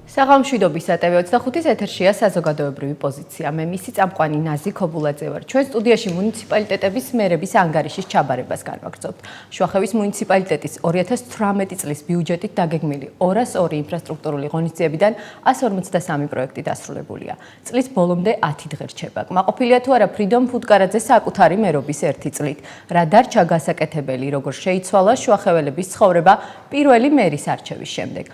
საღამშვიდობის ATV25-ის ეთერშია საზოგადოებრივი პოზიცია. მე მისი წამყვანი ნაზი ქობულაძე ვარ. ჩვენ სტუდიაში მუნიციპალიტეტების მერების ანგარიშის ჩაბარებას განვაგრძობთ. შუახევის მუნიციპალიტეტის 2018 წლის ბიუჯეტით დაგეგმილი 202 ინფრასტრუქტურული ღონისძიებიდან 153 პროექტი დასრულებულია. წლის ბოლომდე 10 დღე რჩება. კმაყოფილია თუ არა ფრიდომ ფუტკარაძეს საკუთარი მერობის ერთი წლით. რა დარჩა გასაკეთებელი, როგორ შეიცვალა შუახეველების ცხოვრება პირველი მერის არჩევის შემდეგ.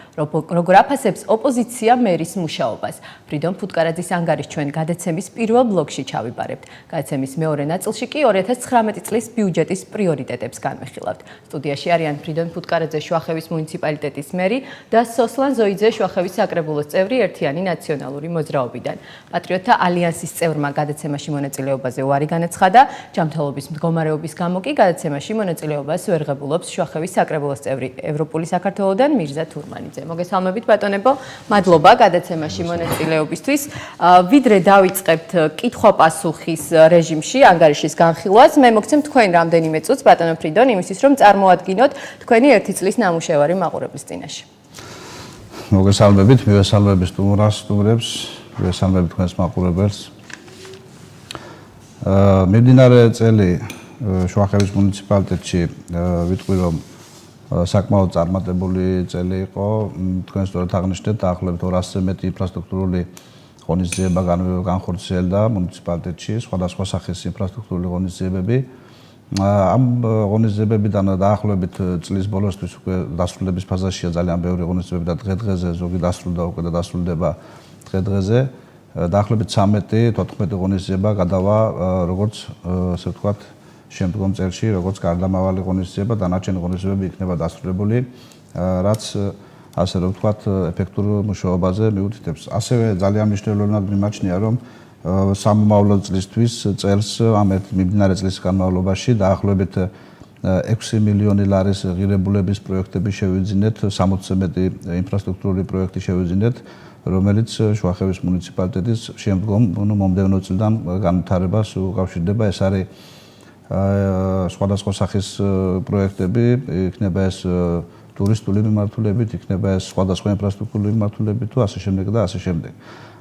როგორ აფასებს ოპოზიცია მერის მუშაობას. ფრიდომ ფუტკარაძის ანგარიშს ჩვენ გადაცემის პირველ ბლოკში ჩავიბარებთ. გადაცემის მეორე ნაწილში კი 2019 წლის ბიუჯეტის პრიორიტეტებს განვიხილავთ. სტუდიაში არიან ფრიდომ ფუტკარაძე შუახევის მუნიციპალიტეტის მერი და სოსლან ზოიძე შუახევის საკრებულოს წევრი ერთიანი ნაციონალური მოძრაობიდან. პატრიოტთა ალიანსის წევრმა გადაცემაში მონაწილეობაზე უარი განაცხადა. ჯანმრთელობის მდგომარეობის გამო კი გადაცემაში მონაწილეობას ვერ ღებულობს შუახევის საკრებულოს წევრი ევროპული საქართველოდან მირზა თურმანიძე. მოგესალმებით ბატონებო. მადლობა გადაცემაში მონაწილეობისთვის. ვიდრე დავიწყებთ კითხვა-პასუხის რეჟიმში ანგარიშის განხილვას, მე მოგცემ თქვენ რამდენიმე წუთს ბატონო ფრიდონ იმისთვის, რომ წარმოადგინოთ თქვენი ერთი წლის ნამუშევარი მაყურებლის წინაშე. მოგესალმებით, მივესალმებით სტუმრებს, მივესალმებით თქვენს მაყურებელს. მიმდინარე წელი შუახევის მუნიციპალიტეტში ვიტყვი, რომ საკმაოდ წარმატებული წელი იყო. თქვენ სწორად აღნიშნეთ, დაახლოებით 200-ზე მეტი ინფრასტრუქტურული ღონისძიება განხორციელდა მუნიციპალიტეტში, სხვადასხვა სახის ინფრასტრუქტურული ღონისძიებები. ამ ღონისძიებებიდან დაახლოებით წლის ბოლოსთვის უკვე დასრულების ფაზაშია ძალიან ბევრი ღონისძიებები და დღე-დღეზე ზოგი დასრულდა უკვე და დასრულდება დღე-დღეზე. დაახლოებით 13-14 ღონისძიება გადავა, როგორც ასე ვთქვათ, შემდგომ წელში, როგორც გარდამავალი ღონისძიება, დანარჩენი ღონისძიებები იქნება დასრულებული, რაც ასე რომ ვთქვათ, ეფექტურ მუშაობაზე მიუთითებს. ასევე ძალიან მნიშვნელოვნად მიმაჩნია, რომ სამომავლო წლისთვის წელს ამ მიმდინარე წლის განმავლობაში დაახლოებით 6 მილიონი ლარის ღირებულების პროექტები შევიძინეთ, 60-ზე მეტი ინფრასტრუქტურული პროექტი შევიძინეთ, რომელიც შუახევის მუნიციპალიტეტის შემდგომ მომდევნო წლიდან განვითარებას უკავშირდება. ეს არის სხვადასხვა სახის პროექტები, იქნება ეს ტურისტული მიმართულებით, იქნება ეს სხვადასხვა ინფრასტრუქტურული მიმართულებით თუ ასე შემდეგ და ასე შემდეგ.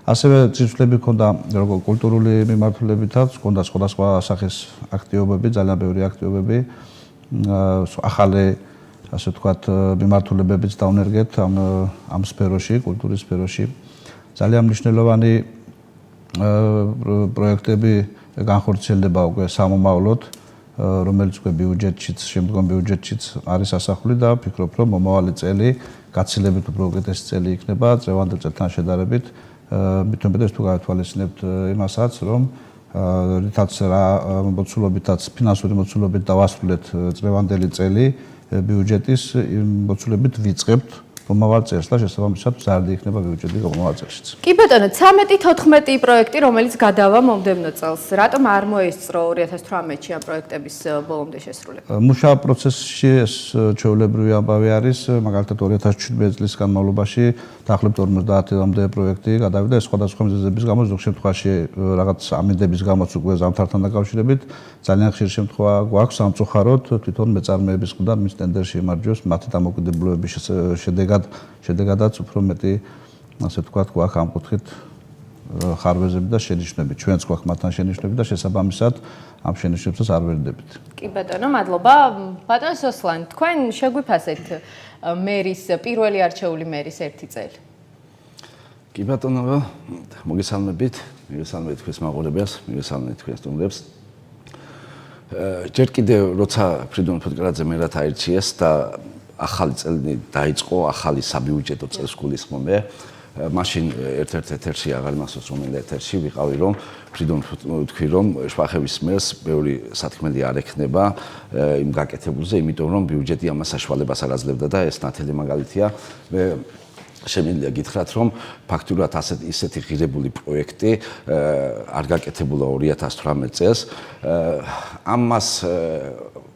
ასევე წინსვლები ჰქონდა როგორც კულტურული მიმართულებითაც, ჰქონდა სხვადასხვა სახის აქტივობები, ძალიან ბევრი აქტივობები, ახალი ასე ვთქვათ მიმართულებებიც დავნერგეთ ამ სფეროში, კულტურის სფეროში. ძალიან მნიშვნელოვანი პროექტები განხორციელდება უკვე სამომავლოდ, რომელიც უკვე ბიუჯეტშიც, შემდგომ ბიუჯეტშიც არის ასახული და ვფიქრობ, რომ მომავალი წელი გაცილებით უფრო უკეთესი წელი იქნება წლევანდელ წელთან შედარებით. მithumetes თუ გავთვალისწინებთ იმასაც, რომ რითაც რა მოცულობითაც, ფინანსური მოცულობით დავასრულეთ წლევანდელი წელი, ბიუჯეტის მოცულობით ვიწყებთ მომავალ წელს და შესაბამისად მზარდი იქნება ბიუჯეტი მომავალ წელშიც. კი ბატონო, 13-14 პროექტი, რომელიც გადავა მომდევნო წელს. რატომ არ მოესწრო 2018-ში ამ პროექტების ბოლომდე შესრულება? მუშაობა პროცესში ეს ჩვეულებრივი ამბავი არის, მაგალითად 2017 წლის განმავლობაში დაახლოებით 50-მდე პროექტი გადავიდა, ეს სხვადასხვა მიზეზების გამო, ზოგ შემთხვევაში რაღაც ამინდების გამოც უკვე ზამთართან დაკავშირებით, ძალიან ხშირ შემთხვევა გვაქვს სამწუხაროდ თვითონ მეწარმეების მხრიდან მის ტენდერში იმარჯვებს მათი დამოუკიდებლობების შედეგადაც უფრო მეტი ასე ვთქვათ გვაქვს ამ კუთხით ხარვეზები და შენიშვნები. ჩვენც გვაქვს მათთან შენიშვნები და შესაბამისად ამ შენიშვნებსაც არ ვერდებით. კი ბატონო, მადლობა. ბატონო სოსლან, თქვენ შეგვიფასეთ მერის პირველი არჩეული მერის ერთი წელი. კი ბატონო, მოგესალმებით, მივესალმებით თქვენს მაყურებელს, მივესალმებით თქვენს სტუმრებს. ჯერ კიდევ როცა ფრიდომ ფუტკარაძე მერად აირჩიეს და ახალი წელი დაიწყო, ახალი საბიუჯეტო წელს გულისხმობ მე. მაშინ ერთ-ერთ ეთერში აღარ მახსოვს რომელი ეთერში ვიყავი, რომ ფრიდომ ვთქვი, რომ შუახევის მერს ბევრი სათქმელი არ ექნება იმ გაკეთებულზე, იმიტომ რომ ბიუჯეტი ამას საშუალებას არ აძლევდა და ეს ნათელი მაგალითია. შემიძლია გითხრათ, რომ ფაქტურად ისეთი ღირებული პროექტი არ გაკეთებულა 2018 წელს. ამას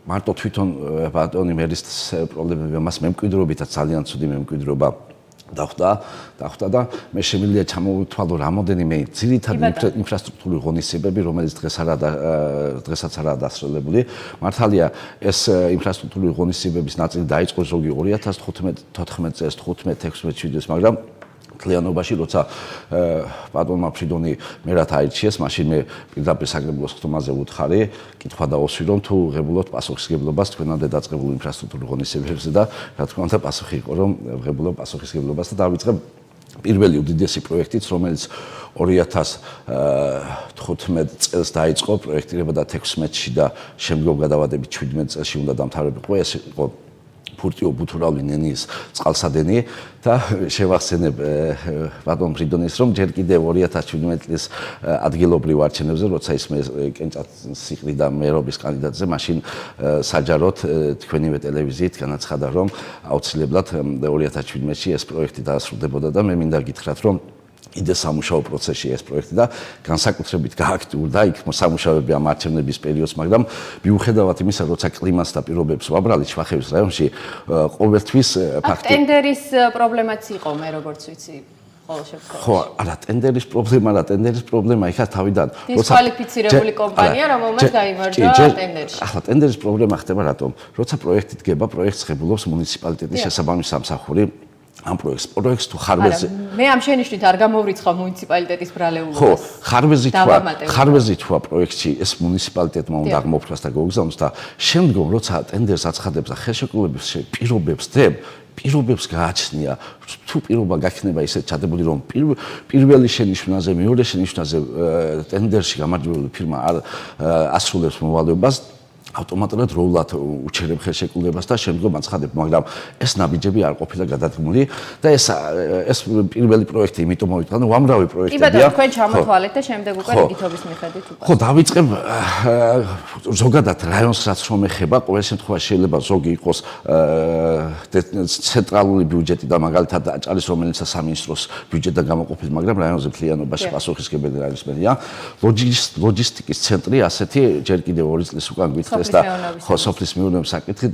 მარტო თვითონ ბატონი მერის პრობლემები ამას მემკვიდრეობითაც ძალიან ცუდი მემკვიდრეობა დახვდა და მე შემიძლია ჩამოვთვალო რამოდენიმე ძირითადი ინფრასტრუქტურული ღონისძიებები, რომელიც დღესაც არაა დასრულებული. მართალია ეს ინფრასტრუქტურული ღონისძიებების ნაწილი დაიწყო ზოგი 2015-14 წელს, 15-16 წელს, მაგრამ მთლიანობაში, როცა პატრონმა ფრიდონი მერად აირჩიეს, მაშინ მე პირდაპირ საგრებულოს ხტომაზე ვუთხარი, კითხვა დავოსვი, რომ თუ ღებულობთ პასუხისგებლობას თქვენამდე დაწყებულ ინფრასტრუქტურულ ღონისძიებებზე და რა თქმა უნდა პასუხი იყო, რომ ვღებულობ პასუხისგებლობას და დავიწყებ პირველი უდიდესი პროექტიც, რომელიც 2015 წელს დაიწყო პროექტირება და 16-ში და შემდგომ გადავადებით 17 წელში უნდა დამთავრებიყო. ეს იყო ფურტიო ბუთურავი ნენიის წყალსადენი და შევახსენებ ბატონ ფრიდონის, რომ ჯერ კიდევ 2017 წლის ადგილობრივ არჩევნებზე, როცა ის კენჭაც სიყრიდა მერობის კანდიდატზე, მაშინ საჯაროდ თქვენივე ტელევიზიით განაცხადა, რომ აუცილებლად 2017-ში ეს პროექტი დაასრულდებოდა და მე მინდა გითხრათ, რომ იდე სამუშაო პროცესში ეს პროექტი და განსაკუთრებით გააქტიურდა იქ სამუშაოები ამ არჩევნების პერიოდს, მაგრამ მიუხედავად იმისა, როცა კლიმატს და პირობებს ვაბრალეთ შუახევის რაიონში, ყოველთვის ფაქტი ტენდერის პრობლემაც იყო, მე როგორც ვიცი, ყოველ შემთხვევაში. ხო, არა, ტენდერის პრობლემა იქა თავიდან, როცა დისკვალიფიცირებული კომპანია, რომელმაც გაიმარჯვა ტენდერში. ახლა ტენდერის პრობლემა ხდება რატომ? როცა პროექტი დგება, პროექტს ღებულობს მუნიციპალიტეტის შესაბამისი სამსახური. ამ პროექტს თუ ხარვეზი მე ამ შენიშვნით არ გამოვრიცხავ მუნიციპალიტეტის ბრალეულობას. ხო, ხარვეზი თქვა პროექტში ეს მუნიციპალიტეტმა უნდა აღმოფხვრას და გაუგზავნოს და შემდგომ როცა ტენდერს აცხადებს და ხელშეკრულების პირობებს დებ, პირობებს გააჩნია, თუ პირობა გაქნება ისეთ ჩადებული, რომ პირველი შენიშვნაზე, მეორე შენიშვნაზე ტენდერში გამარჯვებული ფირმა არ ასრულებს მოვალეობას, ავტომატურად როულად უჩერებ ხელშეკრულებას და შემდგომ აცხადებ, მაგრამ ეს ნაბიჯები არ ყოფილა გადადგმული და ეს პირველი პროექტი იმიტომ მოვიწყდა, უამრავი პროექტებია. კი ბატონო, თქვენ ჩამოთვალეთ და შემდეგ უკვე რიგითობის მიხედვით უკვე. ხო, დავიწყებ ზოგადად რაიონს რაც რომ ეხება, ყოველ შემთხვევაში შეიძლება ზოგი იყოს ცენტრალური ბიუჯეტი და მაგალითად აჭარის რომელიცაც სამინისტროს ბიუჯეტიდან გამოყოფილი, მაგრამ რაიონზე მთლიანობაში პასუხისმგებელი რაიონსმენია. ლოჯისტიკის ცენტრი ასეთი ჯერ კიდევ 2 წლის უკან გვითხრეს და სოფლის მეურნეობის საკითხით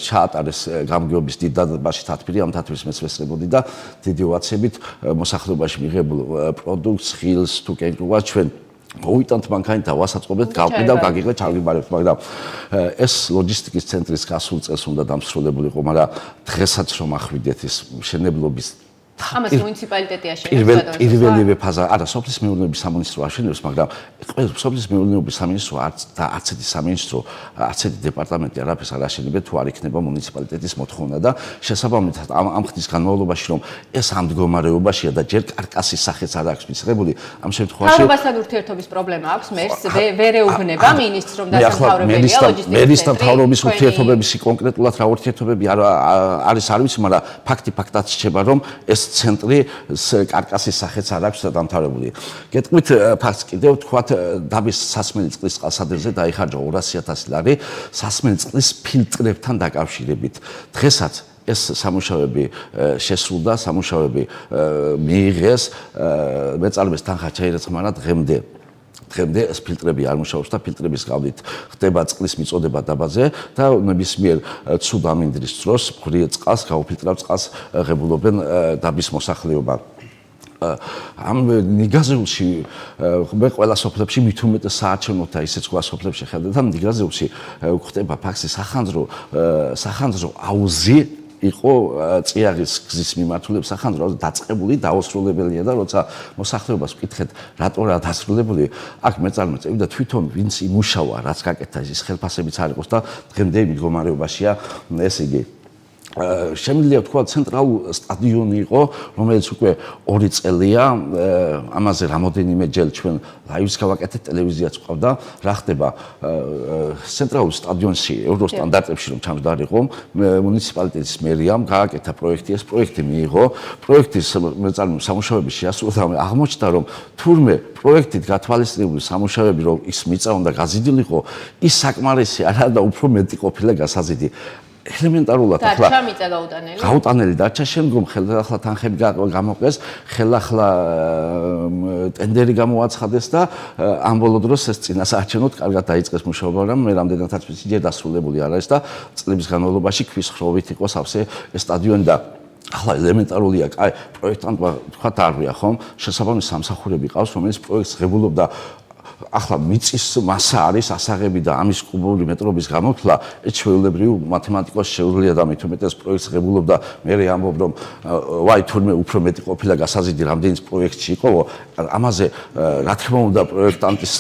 ჩაატარეს გამგეობის დიდ დადაბაში თათბირი, ამ თათბირის მეცვესრებოდი და დიდი ვაცებით მოსახლეობაში მიღებულ პროდუქტს, ხილს თუ კენკრუას ჩვენ მოვიტანთ მანქანით და ვასაწყობთ, გავყიდავ, გაგიღეთ, ჩავგიბარებთ, მაგრამ ეს ლოჯისტიკის ცენტრის გასულ წელს უნდა დამსრულებულიყო, მაგრამ დღესაც რომ ახვიდეთ ის მშენებლობის ამას მუნიციპალიტეტი აშენებს პირველივე ფაზა, არა, სოფლის მეურნეობის სამინისტრო აშენებს, მაგრამ სოფლის მეურნეობის სამინისტრო და არც ერთი სამინისტრო, არც ერთი დეპარტამენტი არაფერს არ აშენებენ, თუ არ იქნება მუნიციპალიტეტის მოთხოვნა და შესაბამისად ამ ხნის განმავლობაში, რომ ეს ამ მდგომარეობაშია და ჯერ კარკასის სახეც არ აქვს მისაღებული, ამ შემთხვევაში მთავრობასთან ურთიერთობის პრობლემა აქვს, მერს ვერ ეუბნება მინისტრს, რომ დასამთავრებელია ლოჯისტიკის ცენტრი. მერის და მთავრობის ურთიერთობების კონკრეტულად რა ურთიერთობები არის არ ვიცი, მაგრამ ფაქტად შეება, რომ ეს ცენტრი კარკასის სახეც არ აქვს დამთავრებული. გეტყვით ფაქტს კიდევ თქვათ დაბის სასმელი წყლის წყალსადენზე დაიხარჯა 200,000 ლარი სასმელი წყლის ფილტრებთან დაკავშირებით. დღესაც ეს სამუშაოები შესრულდა, სამუშაოები მიიღეს, მეწარმეს თანხა ჩაირიცხა, მაგრამ დღემდე ეს ფილტრები არ მუშაობს და ფილტრების გავლით ხდება წყლის მიწოდება დაბაზე და ნებისმიერ ცუდ ამინდრის დროს ღრიე წყალს, გაუფილტრებ წყალს ღებულობენ დაბის მოსახლეობა. ამ ნიგაზეულში მე ყველა სოფლებში მით უმეტეს საარჩევნოთ და ისეც ყველა სოფლებში ხედავ და ნიგაზეულში ხდება ფაქსი სახანძრო აუზი იყო წიაღის გზის მიმართულებით სახანძრო დაწყებული, დაუსრულებელია და როცა მოსახლეობას ვკითხეთ, რატო რა დასრულებული, აქ მეწარმე წევი და თვითონ ვინც იმუშავა, რაც გაკეთდა ის ხელფასებიც არ იყოს და დღემდე მდგომარეობაშია ეს იგი. შემიძლია თქვა ცენტრალურ სტადიონი იყო, რომელიც უკვე 2 წელია, ამაზე რამოდენიმე ჯერ ჩვენ ლაივს გავაკეთეთ, ტელევიზიაც ყავდა, რა ხდება ცენტრალურ სტადიონში ევროსტანდარტებში რომ ჩამჯდარიყო, მუნიციპალიტეტის მერიამ გააკეთა პროექტი, ეს პროექტი მიიღო, პროექტის მეწარმე სამუშაოების შეასრულა, აღმოჩნდა რომ თურმე პროექტით გათვალისწინებული სამუშაოები რომ ის მიწა უნდა გაზიდილიყო, ის საკმარისი არა და უფრო მეტი ყოფილა გასაზიდი. ელემენტარულად ახლა გაუტანელი დარჩა, შემდგომ ხელახლა თანხები გამოყეს, ხელახლა ტენდერი გამოაცხადეს და ამ ბოლო დროს ეს წინასაარჩევნოდ კარგად დაიწყეს მუშაობა, მაგრამ მე რამდენადაც ვიცი, ჯერ დასრულებული არ არის და წლების განმავლობაში ქვის ხროვით იყო სავსე ეს სტადიონი და ახლა ელემენტარულია, კაი, პროექტანტმა თქვა დარვია ხომ, შესაბამისი სამსახურები ყავს, რომელიც პროექტს ღებულობდა ახლა მიწის მასა არის ასაღები და ამის კუბური მეტრობის გამოთვლა ჩვეულებრივ მათემატიკოს შეუძლია და მით უმეტეს პროექტს ღებულობდა მე ამბობ რომ ვაი თურმე უფრო მეტი ყოფილა გასაზრდი რამდენის პროექტში იყო ამაზე რა თქმა უნდა პროექტანტის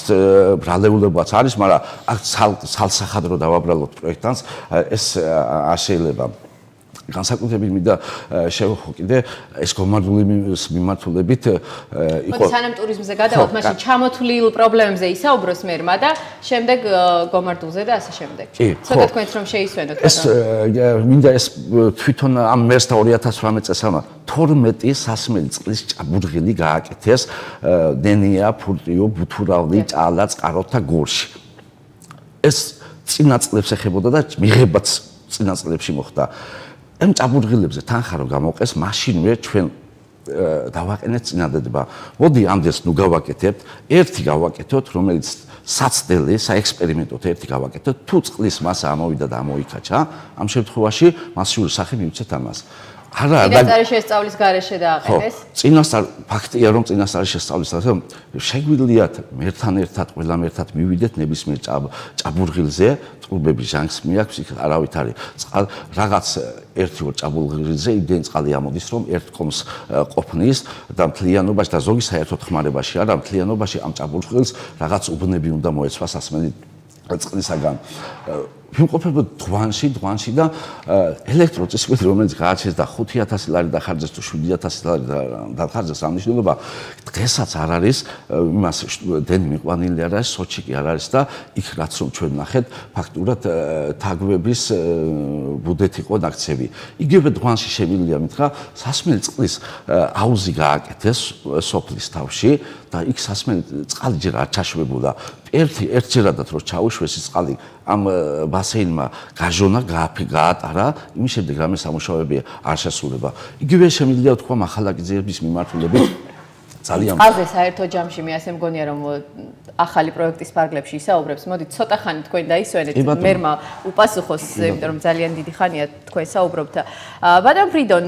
ბრალეულებაც არის მაგრამ აქ ცალსახადრო დავაბრალოთ პროექტანტს ეს შეიძლება განსაკუთრებით მინდა შევხვო კიდე ეს გომარდული მიმართულებით იყო სანამ ტურიზმზე გადავთ მაშინ ჩამოთვლილ პრობლემებზე ისაუბროს მერმა და შემდეგ გომარდულზე და ასე შემდეგ ცოტა თქვენც რომ შეისვენოთ ეს მინდა ეს თვითონ ამ მერს და 2018 წელს 12 სასმელი წყლის ჭაბურღილი გააკეთეს დენია ფურტიო ბუთურავი ჭალა წყაროთა გორში ეს წინა წლებს ეხებოდა და მიღებაც წინა წლებში მოხდა ამ ჭაბურღილებზე თანხა რომ გამოყეს მაშინვე ჩვენ დავაყენეთ წინადადება მოდი ამდენს ნუ გავაკეთებთ ერთი გავაკეთოთ რომელიც საცდელი საექსპერიმენტოდ ერთი გავაკეთოთ თუ წყლის მასა ამოვიდა და ამოიქაჩა ამ შემთხვევაში მასიური სახე მივცეთ ამას არა წინასწარი შესწავლის გარეშე დააყენეს წინასწარ ფაქტია რომ წინასწარი შესწავლის გარეშე შეგვიძლიათ მერთან ერთად ყველამ ერთად მივიდეთ ნებისმიერ ჭაბურღილზე წყლბების ჟანგს მიაქვს იქ არავით არის რაღაც ერთი ორ ჭაბურღილზე იმდენი წყალი ამოდის რომ ერთ კომს ყოფნის და მთლიანობაში და ზოგი საერთოდ ხმარებაში არა მთლიანობაში ამ ჭაბურღილს რაღაც უბნები უნდა მოეცვა სასმელი წყლისაგან ვიმყოფებოდ დღვანში და ელექტროწისქვილი რომელიც გააჩენს და 5000 ლარი დახარჯეს თუ 7000 ლარი დახარჯეს ამ მნიშვნელობა დღესაც არ არის იმას დენი მიყვანილი არ არის სოჩი კი არ არის და იქ რაც რომ ჩვენ ნახეთ ფაქტურად თაგვების ბუდეთ იყო ნაქცევი იგივე დღვანში შეგვიძლია მითხრა სასმელი წყლის აუზი გააკეთეს სოფლის თავში და იქ სასმელი წყალი ჯერ არ ჩაშვებულა ერთჯერადად რომ ჩაუშვეს ის წყალი ამ ბასეინმა გაჟონა გაატარა იმის შემდეგ რამე სამუშაოები არ შესრულება იგივე შემიძლია თქვა მახალაკიძეების მიმართულებით ძალიან ყაზე საერთო ჯამში მე ასე მგონია რომ ახალი პროექტის ფარგლებში ისაუბრებს მოდით ცოტა ხანი თქვენ დაისვენეთ მერმა უპასუხოს იმიტომ რომ ძალიან დიდი ხანია თქვენ საუბრობთ ბატონ ფრიდონ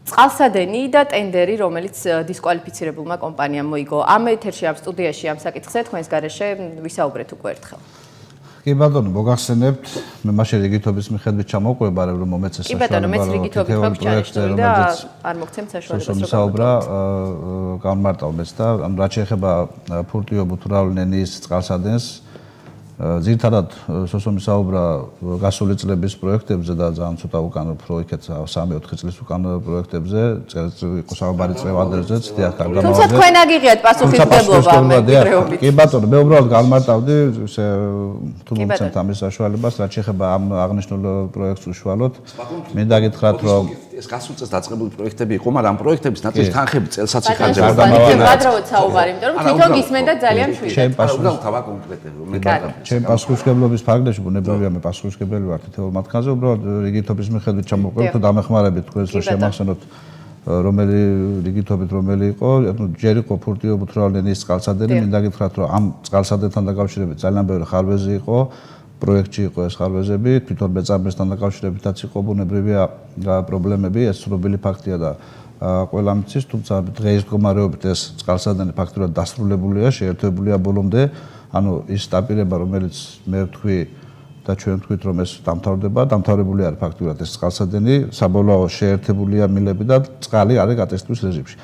წყალსადენი და ტენდერი, რომელიც დისკვალიფიცირებულმა კომპანიამ მოიგო. ამ ეთერში ამ სტუდიაში ამ საკითხზე თქვენს გარეშე ვისაუბრეთ უკვე ერთხელ. კი ბატონო, მოგახსენებთ, მე მაშინ რიგითობის მიხედვით ჩამოვყვება, რომ მომეცეს კი ბატონო, მეც რიგითობით მაქვს ჩანიშნული და არ მოგცემთ საშუალებას საუბრა გამარტავდეს და რაც შეეხება ფურტიო ბუთურავლენის წყალსადენს ძირითადად სოსომი საუბრა გასული წლების პროექტებზე და ძალიან ცოტა უკან უფრო იქეთ 3-4 წლის უკან პროექტებზე იყო საუბარი წლევადერზეც დიახ კარგად თუმცა თქვენ აგიღიათ პასუხისმგებლობა მეგობრებობით კი ბატონო მე უბრალოდ გამარტავდი თუ მომცემთ ამის საშუალებას რაც შეეხება ამ აღნიშნულ პროექტს უშუალოდ მინდა გითხრათ რომ ეს გასულ წელს დაწყებული პროექტები იყო მაგრამ ამ პროექტების ნაწილი თანხები წელსაც იხარჯება გადავოთ საუბარი იმიტომ რომ თვითონ გისმენდა ძალიან მშვიდად უბრალოდ თავა კონკრეტები მე ჩემ პასუხისმგებლობის ფარგლებში ბუნებრივია მე პასუხისმგებელი ვარ თითოეულ მათგანზე უბრალოდ რიგითობის მიხედვით ჩამოვყევთ თუ დამეხმარებით თქვენს რომ შემახსენოთ რომელი რიგითობით რომელი იყო ანუ ჯერ იყო ფურტიო ბუთურავლენის წყალსადენი მინდა გითხრათ რომ ამ წყალსადენთან დაკავშირებით ძალიან ბევრი ხარვეზი იყო პროექტში იყო ეს ხარვეზები თვითონ მეწარმესთან დაკავშირებითაც იყო ბუნებრივია პრობლემები ეს ცნობილი ფაქტია და ყველა მიცის თუმცა დღეის მდგომარეობით ეს წყალსადენი ფაქტურად დასრულებულია შეერთებულია ბოლომდე ანუ ის დაპირება რომელიც მე ვთქვი და ჩვენ ვთქვით რომ ეს დამთავრებული არის ფაქტურად ეს წყალსადენი საბოლოო შეერთებულია მილები და წყალი არის გატესტვის რეჟიმში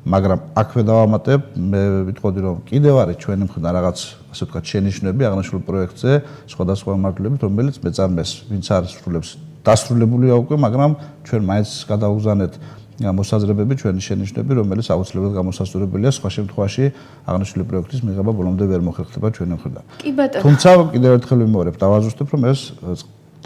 მაგრამ აქვე დავამატებ მე ვიტყოდი რომ კიდევ არის ჩვენი მხრიდან რაღაც ასე ვთქვათ შენიშვნები აღნიშნულ პროექტზე სხვადასხვა მიმართულებით რომელიც მეწარმეს ვინც არის სრულებს დასრულებულია უკვე მაგრამ ჩვენ მაინც გადავუგზავნეთ მოსაზრებები ჩვენი შენიშვნები რომელიც აუცილებლად გამოსასწორებელია სხვა შემთხვევაში აღნიშნული პროექტის მიღება ბოლომდე ვერ მოხერხდება ჩვენი მხრიდან. კი ბატონო. თუმცა კიდევ ერთხელ ვიმეორებ, დავაზუსტებ რომ ეს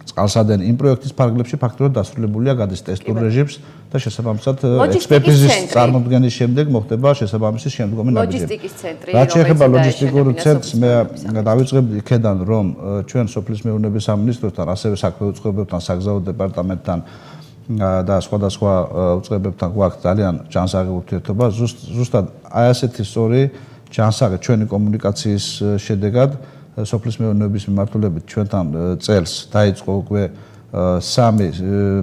წყალსადენი იმ პროექტის ფარგლებში ფაქტურად დასრულებულია გადის ტესტურ რეჟიმს და შესაბამისად ექსპერტიზის წარმოქმნის შემდეგ მოხდება შესაბამისი შემდგომი ნაბიჯები. ლოჯისტიკის ცენტრი რაც შეეხება ლოჯისტიკურ ცენტრს მე დავიწყებდი იქედან რომ ჩვენ სოფლის მეურნეობის სამინისტროსთან ასევე საქმე უწყებებთან საგზაო დეპარტამენტთან და სხვადასხვა უწყებებთან გვაქვს ძალიან ჯანსაღი ურთიერთობა ზუსტად აი ასეთი სწორი ჯანსაღი ჩვენი კომუნიკაციის შედეგად სოფლის მეურნეობის მიმართულებით ჩვენთან წელს დაიწყო უკვე სამი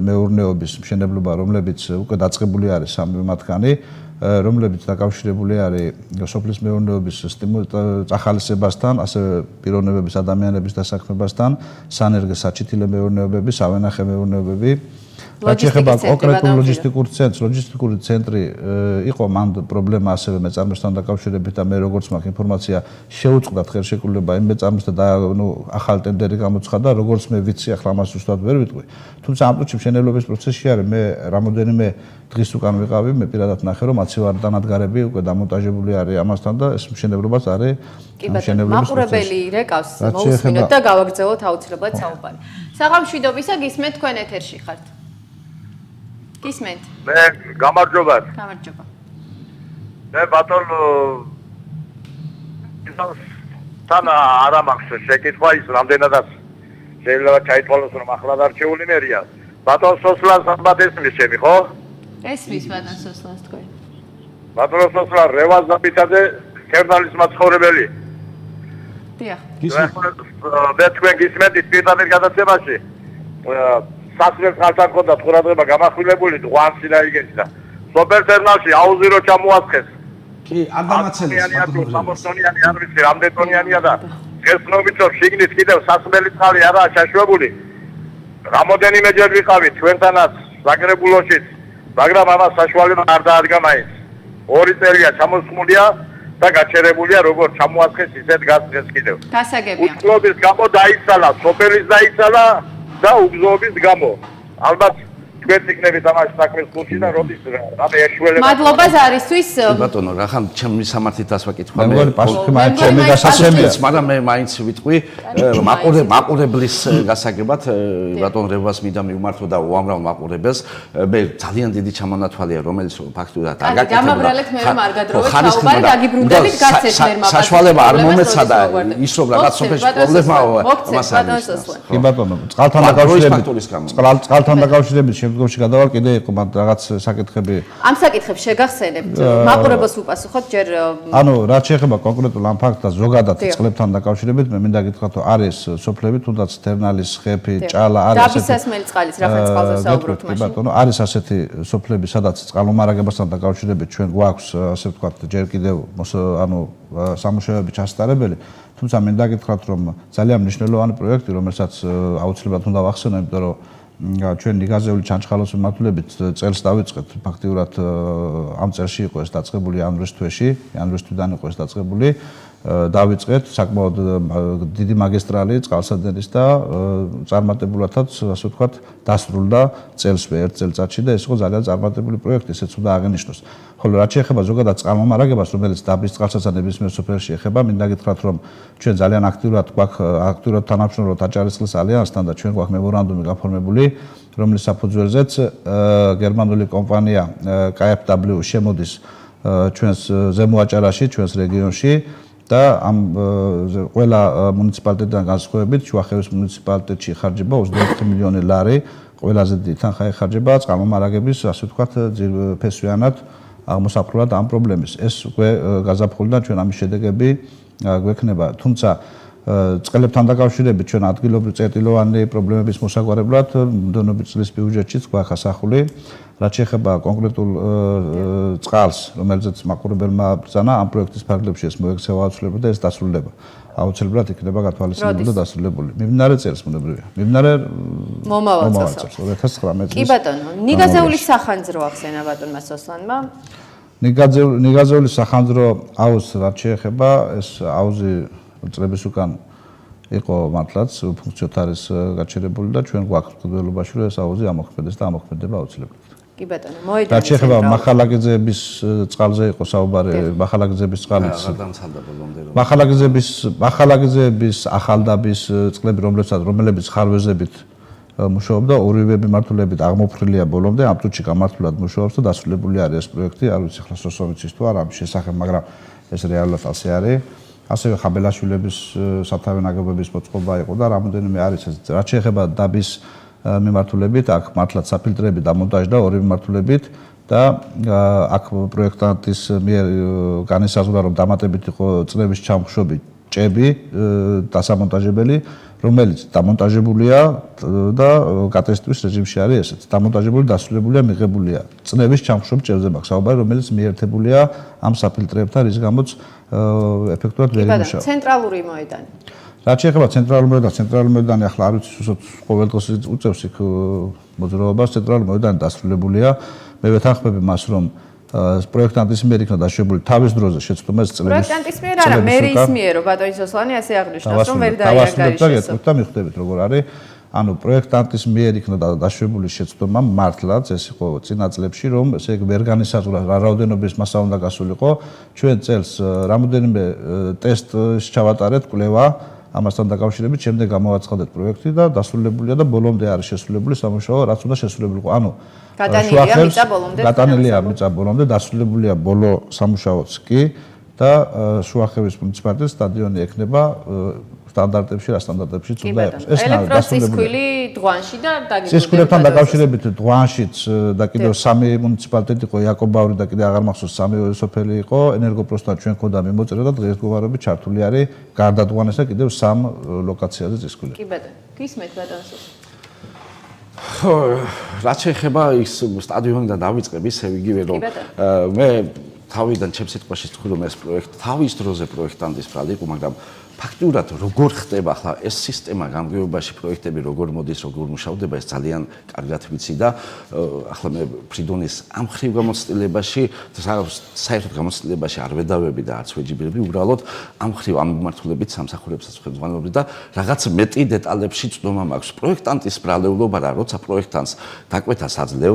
მეურნეობის მშენებლობა, რომლებიც უკვე დაწყებული არის სამი მათგანი, რომლებიც დაკავშირებული არის სოფლის მეურნეობის წახალისებასთან, ასევე პიროვნებების ადამიანების დასაქმებასთან, სანერგე საჩითილე მეურნეობები, სავენახე მეურნეობები. რაც ეხება კონკრეტულ ლოჯისტიკური ცენტრი იყო მან პრობლემა ასევე მეწარმესთან დაკავშირებით და მე როგორც მაქვს ინფორმაცია შეუწყდათ ხელშეკრულება იმ მეწარმესთან და ახალი ტენდერი გამოცხადა, როგორც მე ვიცი, ახლა ამას ზუსტად ვერ ვიტყვი. თუმცა ამ პროცესში მშენებლობის პროცესში არის, მე რამოდენიმე დღის უკან ვიყავი, მე პირადად ნახე, რომ აცივარდანადგარები უკვე დამონტაჟებული არის ამასთან და ეს მშენებლობაც არის მშენებლობის მაყურებელი რეკავს მოусმინოთ და გავაგრძელოთ აუცილებლად საუბარი. საღამშვიდობისა, გისმენთ, თქვენ ეთერში ხართ. გისმენთ. მე გამარჯობა. გამარჯობა. მე ბატონო თან არა მაქვს შეკითხვა ის რამდენადაც შეიძლება ჩაითვალოს რომ ახლად არჩეული მერია. ბატონ სოსლანს ალბათ ესმის ჩემი, ხო? ესმის ბატონ სოსლანს თქვენ. ბატონ სოსლან რევაზ დაბიტაძე ქერნალის მაცხოვრებელი. დიახ. მე თქვენ გისმენთ პირდაპირ გადაცემაში. სასწრაფო ხალხთან ხონდა ყურადღება გამახვილებული ღვანსი და იგეცი და სუპერ ტერმინალში აუზი რო ჩამოასხეს. კი, არ დამაცელეს სამოსტონიანი არ ვიცი რამდენი ტონიანია და ხესნობით რომ შიგნით კიდევ სასმელი წყალი არაა ჩაშვებული. რამოდენიმეჯერ ვიყავით თქვენთანაც საგრებულოშიც, მაგრამ ამას საშუალება არ დაადგა მაინც. 2 წელია ჩამოსხმულია და გაჩერებულია როგორც ჩამოასხეს ისეთ გასცეს კიდევ. გასაგებია. უწყლობის გამო დაიცალა, სოფელის დაიცალა და უგზოობის გამო. ალბათ თქვენ იქნებით ამას საქმეს გულში და როდის რამე ეშველება. მადლობა ზარისთვის. ბატონო, რახან ჩემი სამართლით ასვაკითხვა მე მგონი პასუხი მაინც ჩემი გასასემია. მაგრამ მე მაინც ვიტყვი მაყურებლის გასაგებად ბატონ რევას მინდა მივმართო და უამრავ მაყურებელს მე ძალიან დიდი ჩამონათვალია რომელიც ფაქტურად არ გაკეთებულა. გამაბრალეთ მე რომ არ გადროვეთ საუბარი დაგიბრუნდებით გაცეთ მერმა. საშუალება არ მომეცა და ის რომ რაღაც სოფელში პრობლემაა ამას არ ნიშნავს. კი ბატონო, წყალთან დაკავშირებით შემდგომში გადავალ კიდე იყო მაგ რაღაც საკითხები. ამ საკითხებს შეგახსენებთ. მაყურებელს უპასუხოთ ჯერ. ანუ რაც შეეხება კონკრეტულ ამ ფაქტს და ზოგადად წყლებთან დაკავშირებით, მე მინდა გითხრათ, რომ არის სოფლები, თუნდაც თერნალის, ხეფი, ჭალა, არის ასეთი დაბისასმელი წყალის რაღაც წყალზე საუბრობთ მაშინ. ბატონო, არის ასეთი სოფლები, სადაც წყალმომარაგებასთან დაკავშირებით ჩვენ გვაქვს, ასე ვთქვათ, ჯერ კიდევ ანუ სამუშაოები ჩასატარებელი. თუმცა მინდა გითხრათ, რომ ძალიან მნიშვნელოვანი პროექტი, რომელსაც აუცილებლად უნდა ვახსენო, იმიტომ რომ ჩვენ ნიგაზეული ჩანჩხალოს მიმართულებით წელს დავიწყეთ ფაქტიურად ამ წელში იყო ეს დაწყებული იანვრის თვეში, იანვრის თვიდან იყო ეს დაწყებული. დავიწყეთ საკმაოდ დიდი მაგისტრალი წყალსადენის და წარმატებულადაც ასე ვთქვათ დასრულდა წელსვე ერთ წელიწადში და ეს იყო ძალიან წარმატებული პროექტი, ესეც უნდა აღინიშნოს. ხოლო რაც შეეხება ზოგადად წყალმომარაგებას, რომელიც დაბის წყალსაცავი ნებისმიერ სოფელში ეხება, მინდა გითხრათ, რომ ჩვენ ძალიან აქტიურად თანამშრომლობთ აჭარისწყლის ალიანსთან და ჩვენ გვაქვს მემორანდუმი გაფორმებული, რომლის საფუძველზეც გერმანული კომპანია KfW შემოდის ჩვენს ზემო აჭარაში, ჩვენს რეგიონში და ამ ყველა მუნიციპალიტეტიდან განსხვავებით შუახევის მუნიციპალიტეტში ხარჯება 24 მილიონი ლარი, ყველაზე დიდი თანხა ეხარჯება წყალმომარაგების, ასე ვთქვათ, ფესვიანად აღმოსაყრულად ამ პრობლემის. ეს უკვე გაზაფხულიდან ჩვენ ამის შედეგები გვექნება. თუმცა წყლებთან დაკავშირებით ჩვენ ადგილობრივ წერტილოვანი პრობლემების მოსაგვარებლად მდევნობით წლის ბიუჯეტშიც გვაქვს ასახული. რაც შეეხება კონკრეტულ წყალს, რომელზეც მაყურებელმა ბრძანა, ამ პროექტის ფარგლებში ეს მოექცევა აუცილებლად და ეს დასრულდება. აუცილებლად იქნება გათვალისწინებული და დასრულებული. მიმდინარე წელს უნებრივია. მიმდინარე მომავალ წელს 2019 წელს. კი ბატონო, ნიგაზეულის სახანძრო ახსენა ბატონმა სოსლანმა. ნიგაზეულის სახანძრო აუზს რაც შეეხება, ეს აუზი წლების უკან იყო მართლაც ფუნქციოდ არის გაჩერებული და ჩვენ გვაქვს მკვლელობაში რომ ეს აუზი ამოქმედეს და ამოქმედება აუცილებლად. კი ბატონო, მოედანი. რაც შეეხება მახალაგიძეების წყალზე იყო საუბარი, მახალაგიძეების წყალიც. მახალაგიძეების ახალდაბის წყლები, რომლებიც ხარვეზებით მუშაობდა, ორივე მიმართულებით აღმოფხვრილია ბოლომდე, ამ წუთში გამართულად მუშაობს და დასრულებული არის ეს პროექტი, არ ვიცი ხლა სოსოვიცის თუ არა ამ შესახებ, მაგრამ ეს რეალურად ასე არის. ასევე ხაბელაშვილების სათავე ნაგებობის მოწყობა იყო და რამოდენიმე არის ეს. რაც შეეხება დაბის მიმართულებით, აქ მართლაც საფილტრები დამონტაჟდა ორი მიმართულებით და აქ პროექტანტის მიერ განისაზღვრა რომ დამატებით იყო წლების ჩამხშობი ჭები დასამონტაჟებელი, რომელიც დამონტაჟებულია და კატასტრის რეჟიმში არის ესეც. დამონტაჟებული, დასრულებულია, მიღებულია. წნევის ჩამხშობ ჭებზე მაქვს საუბარი, რომელიც მიერთებულია ამ საფილტრებთან, რის გამოც ეფექტურად ვერ იმუშავებს. ცენტრალური მოედანი. რაც შეეხება ცენტრალური მოედანი ახლა არ ვიცი სულ ყოველდღეს უწევს იქ მოძრაობას, ცენტრალური მოედანი დასრულებულია. მე ვეთანხმები მას, რომ პროექტანტის მიერ იქნა დაშვებული თავის დროზე შეცდომა ეს წლების პროექტანტის მიერ არა, მერის მიერო ბატონი სოსლანი ასე აღნიშნავს, რომ ვერ დაიანგარიშეს. და მიხვდებით როგორ არის. ანუ პროექტანტის მიერ იქნა დაშვებული შეცდომა მართლაც ეს იყო წინა წლებში, რომ ესე იგი ვერ განისაზღვრა რა რაოდენობის მასა უნდა გასულიყო. ჩვენ წელს რამოდენიმე ტესტს ჩავატარეთ, კვლევა ამასთან დაკავშირებით, შემდეგ გამოვაცხადეთ პროექტი და დასრულებულია და ბოლომდე არის შესრულებული სამუშაო, რაც უნდა შესრულებულიყო. ანუ გატანილია მიწა ბოლომდე, დასრულებულია ბოლო სამუშაოც კი და შუახევის მუნიციპალიტეტის სტადიონი ექნება სტანდარტებში, რა სტანდარტებში უნდა იყოს. ეს ელექტროსისქვილი დღვანში და დაგიგებთ. სისქვილებთან დაკავშირებით დღვანშიც და კიდევ სამი მუნიციპალიტეტი იყო, იაკობაური და კიდევ აღარ მახსოვს სამი სოფელი იყო, ენერგოპროსთან ჩვენ ქონდა მიმოწერა და დღესდღეობით ჩართული არის გარდა დღვანისა და კიდევ სამ ლოკაციაზე სისქვილე. კი ბატონო, გისმენთ ბატონო. ხო, რაც შეეხება ის სტადიონიდან დავიწყებ ისე იგივე რომ მე თავიდან ჩემს სიტყვაში ვთქვი რომ ეს პროექტი თავის დროზე პროექტანტის ბრალი იყო, მაგრამ ფაქტურად როგორ ხდება ახლა ეს სისტემა გამგეობაში პროექტები როგორ მოდის, როგორ მუშავდება, ეს ძალიან კარგად ვიცი და ახლა მე ფრიდონის ამ ხრივ გამოცდილებაში საერთოდ გამოცდილებაში არ ვედავები და არც ვეჯიბირები, უბრალოდ ამ ხრივ ამ მიმართულებით სამსახურებსაც ხელმძღვანელობდი და რაღაც მეტი დეტალებში წვდომა მაქვს. პროექტანტის ბრალეულობა რა, როცა პროექტანტს დაკვეთას აძლევ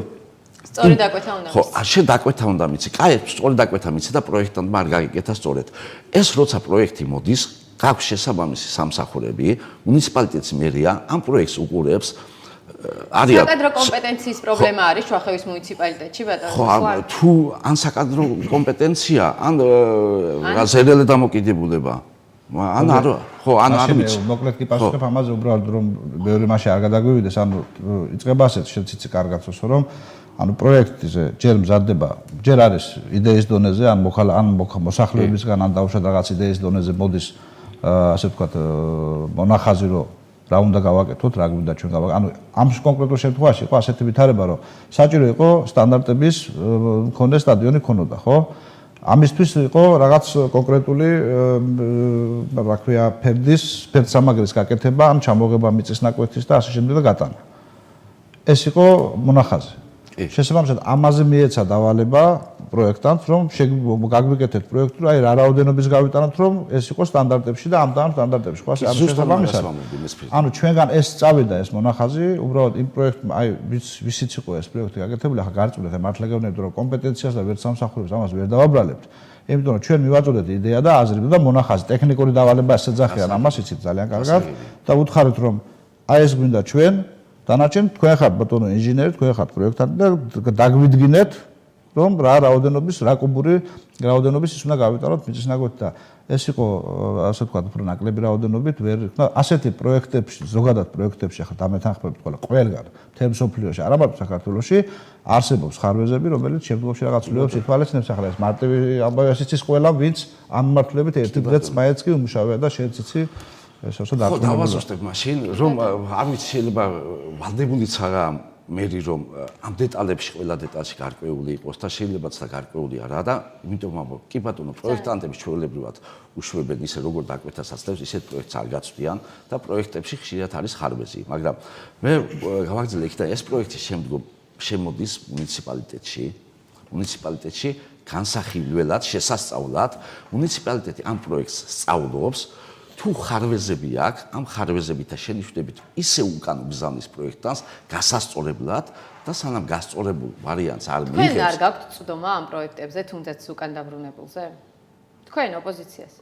სწორი დაკვეთა უნდა მიცი. ხო, შენ დაკვეთა უნდა მიცი. კაი, სწორი დაკვეთა მიცი და პროექტანტმა არ გაგიკეთა სწორედ. ეს როცა პროექტი მოდის, გაქვს შესაბამისი სამსახურები, მუნიციპალიტეტის მერია ამ პროექტს უყურებს. არის საკადრო კომპეტენციის პრობლემა არის შუახევის მუნიციპალიტეტში ბატონო. ხო, თუ ან საკადრო კომპეტენცია, ან ზერელე დამოკიდებულება. ან არ, ხო, ან არ ვიცი. მოკლედ კი პასუხებ ამაზე, უბრალოდ რომ მეორე მასე არ გადაგვივიდეს, ანუ იწყება ასეთ შეციცი კარგად ხოსო რომ ანუ პროექტზე ჯერ მზადდება, ჯერ არის იდეის დონეზე, ან მოსახლეობისგან ან დაუშვათ რაღაც იდეის დონეზე მოდის ასე ვთქვათ მონახაზი რომ რა უნდა გავაკეთოთ, რა გვინდა ჩვენ გავაკეთოთ. ანუ ამ კონკრეტულ შემთხვევაში იყო ასეთი ვითარება, რომ საჭირო იყო სტანდარტების მქონე სტადიონი ქონოდა, ხო? ამისთვის იყო რაღაც კონკრეტული რა ქვია ფერდსამაგრის გაკეთება, ან ჩამოღება მიწის ნაკვეთის და ასე შემდეგ და გატანა. ეს იყო მონახაზი. შესაბამისად ამაზე მიეცა დავალება პროექტანტს, რომ გაგვიკეთეთ პროექტი, აი რა რაოდენობის გავიტანოთ, რომ ეს იყოს სტანდარტებში და ამ სტანდარტებში. ხო, ასე შესაბამისად. ანუ ჩვენგან ეს წავიდა ეს მონახაზი, უბრალოდ იმ პროექტმა, აი ვისიც იყო ეს პროექტი გაკეთებული, ახლა გარწმუნდით, მართლა გეუბნებით, რომ კომპეტენციას და ვერ სამსახურებს ამას ვერ დავაბრალებთ. იმიტომ რომ ჩვენ მივაწოდეთ იდეა და აზრი და მონახაზი ტექნიკური დავალება ესეძახიან ამას იცით ძალიან კარგად და უთხარით რომ აი ეს გვინდა ჩვენ დანარჩენ თქვენ ხართ ბატონო ინჟინერი, თქვენ ხართ პროექტანტი და დაგვიდგინეთ რომ რა რაოდენობის, რა კუბური რაოდენობის ის უნდა გავიტანოთ მიწის ნაკვეთი და ეს იყო ასე ვთქვათ უფრო ნაკლები რაოდენობით ვერ იქნა ასეთი პროექტებში, ზოგადად პროექტებში ახლა დამეთანხმებით ყველგან მთელ მსოფლიოში, არა მარტო საქართველოში არსებობს ხარვეზები, რომელიც შემდგომში რაღაც ცვლილებებს ითვალისწინებს, ახლა ეს მარტივი ამბავი იცის ყველა, ვინც ამ მიმართულებით ერთი დღეც მაეც კი უმუშავია და შეეციცი ეს ასე ხო, დავაზუსტებ მაშინ, რომ არ ვიცი შეიძლება ვალდებულიც არა მერი რომ ამ დეტალებში ყველა დეტალში გარკვეული იყოს და შეიძლებაც და გარკვეული არა და იმიტომ ამბობ, კი ბატონო, პროექტანტები ჩვეულებრივად უშვებენ ისე როგორ დაკვეთას აცდევს, ისეთ პროექტს არ გაწვდიან და პროექტებში ხშირად არის ხარვეზი, მაგრამ მე გავაგრძელე იქ და ეს პროექტი შემდგომ შემოდის მუნიციპალიტეტში განსახილველად, შესასწავლად, მუნიციპალიტეტი ამ პროექტს სწავლობს თუ ხარვეზები აქვს, ამ ხარვეზებითა შენიშვნებით ისე უკან უბრძანის პროექტანტს გასასწორებლად და სანამ გასწორებულ ვარიანტს არ მიიღებს. თქვენ არ გაქვთ წვდომა ამ პროექტებზე, თუნდაც უკან დაბრუნებულზე? თქვენ ოპოზიციას.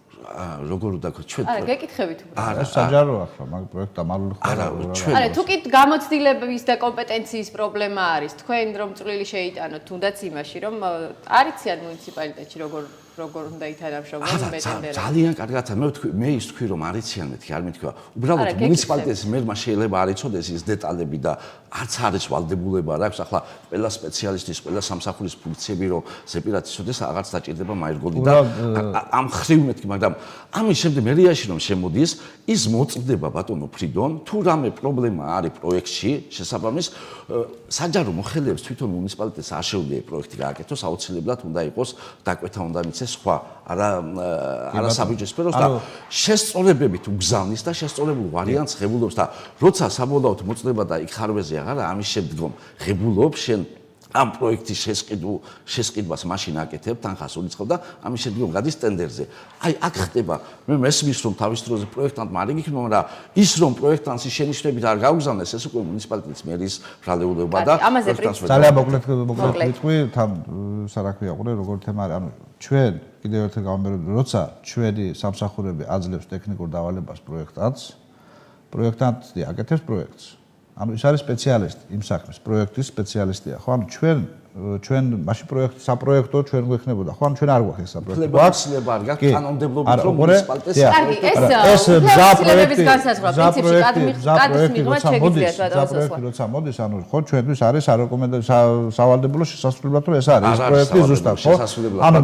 როგორ უნდა ჩვენ არა, გეკითხებით უბრალოდ. არა, საჯაროა ახლა მაგ პროექტა მალული არა, ჩვენ არა, თუ კი გამოცდილების და კომპეტენციის პრობლემა არის, თქვენ რომ წვლილი შეიტანოთ თუნდაც იმაში, რომ არიციან მუნიციპალიტეტში როგორ უნდა ითანამშრომლონ მეტენდერები. ძალიან კარგად მე ის თქვი რომ არიციან მეთქი არ მეთქვა. უბრალოდ მუნიციპალიტეტის მერმა შეიძლება არ იცოდეს ის დეტალები და არც არის ვალდებულება რა აქვს ახლა ყველა სპეციალისტის, ყველა სამსახურის ფუნქციები რომ ზეპირად იცოდეს, აღარც დაჭირდება მაერგოდი და ამ ხრივ მეთქი, მაგრამ მაგრამ ამის შემდეგ მერიაში რომ შემოდის, ის მოწმდება ბატონო ფრიდონ, თუ რამე პრობლემა არის პროექტში, შესაბამის საჯარო მოხელეებს თვითონ მუნიციპალიტეტს არ შეუძლია პროექტი გააკეთოს, აუცილებლად უნდა იყოს დაკვეთა უნდა მიცეს სხვა არა საბიუჯეტო სფეროს და შესწორებებით უგზავნის და შესწორებულ ვარიანტს ღებულობს და როცა საბოლოოდ მოწდება და იქ ხარვეზე აღარა ამის შემდგომ ღებულობს შენ ამ პროექტის შესყიდვას მაშინ აკეთებ, თანხას ურიცხავ და ამის შემდგომ გადის ტენდერზე. აი, აქ ხდება, მე მესმის რომ თავის დროზე პროექტანტმა არ იქნება, მაგრამ ის რომ პროექტანტს შენიშვნებით არ გაუგზავნეს, ეს უკვე მუნიციპალიტეტის მერის ბრალეულობა და ძალიან მოკლედ ვიტყვი, თან სარაქვი აყურე, როგორ თემა არის, ანუ ჩვენ კიდევ ერთხელ გავამბობ, როცა ჩვენი სამსახურები აძლევს ტექნიკურ დავალებას პროექტანტი აკეთებს პროექტს. ანუ ის არის სპეციალისტი იმ საქმის, პროექტის სპეციალისტია. ხო, ანუ ჩვენ მაშინ საპროექტო ჩვენ გვექნებოდა. ხო, ანუ ჩვენ არ გვაქვს ეს საპროექტო. ფლება არ გაქვს კანონმდებლობით რომ მუნიციპალიტეტს ეს პრინციპი როცა მოდის, ანუ ხო ჩვენთვის არის სავალდებულო შესასრულებლად რომ ეს არის ეს პროექტი ზუსტად, ხო? ანუ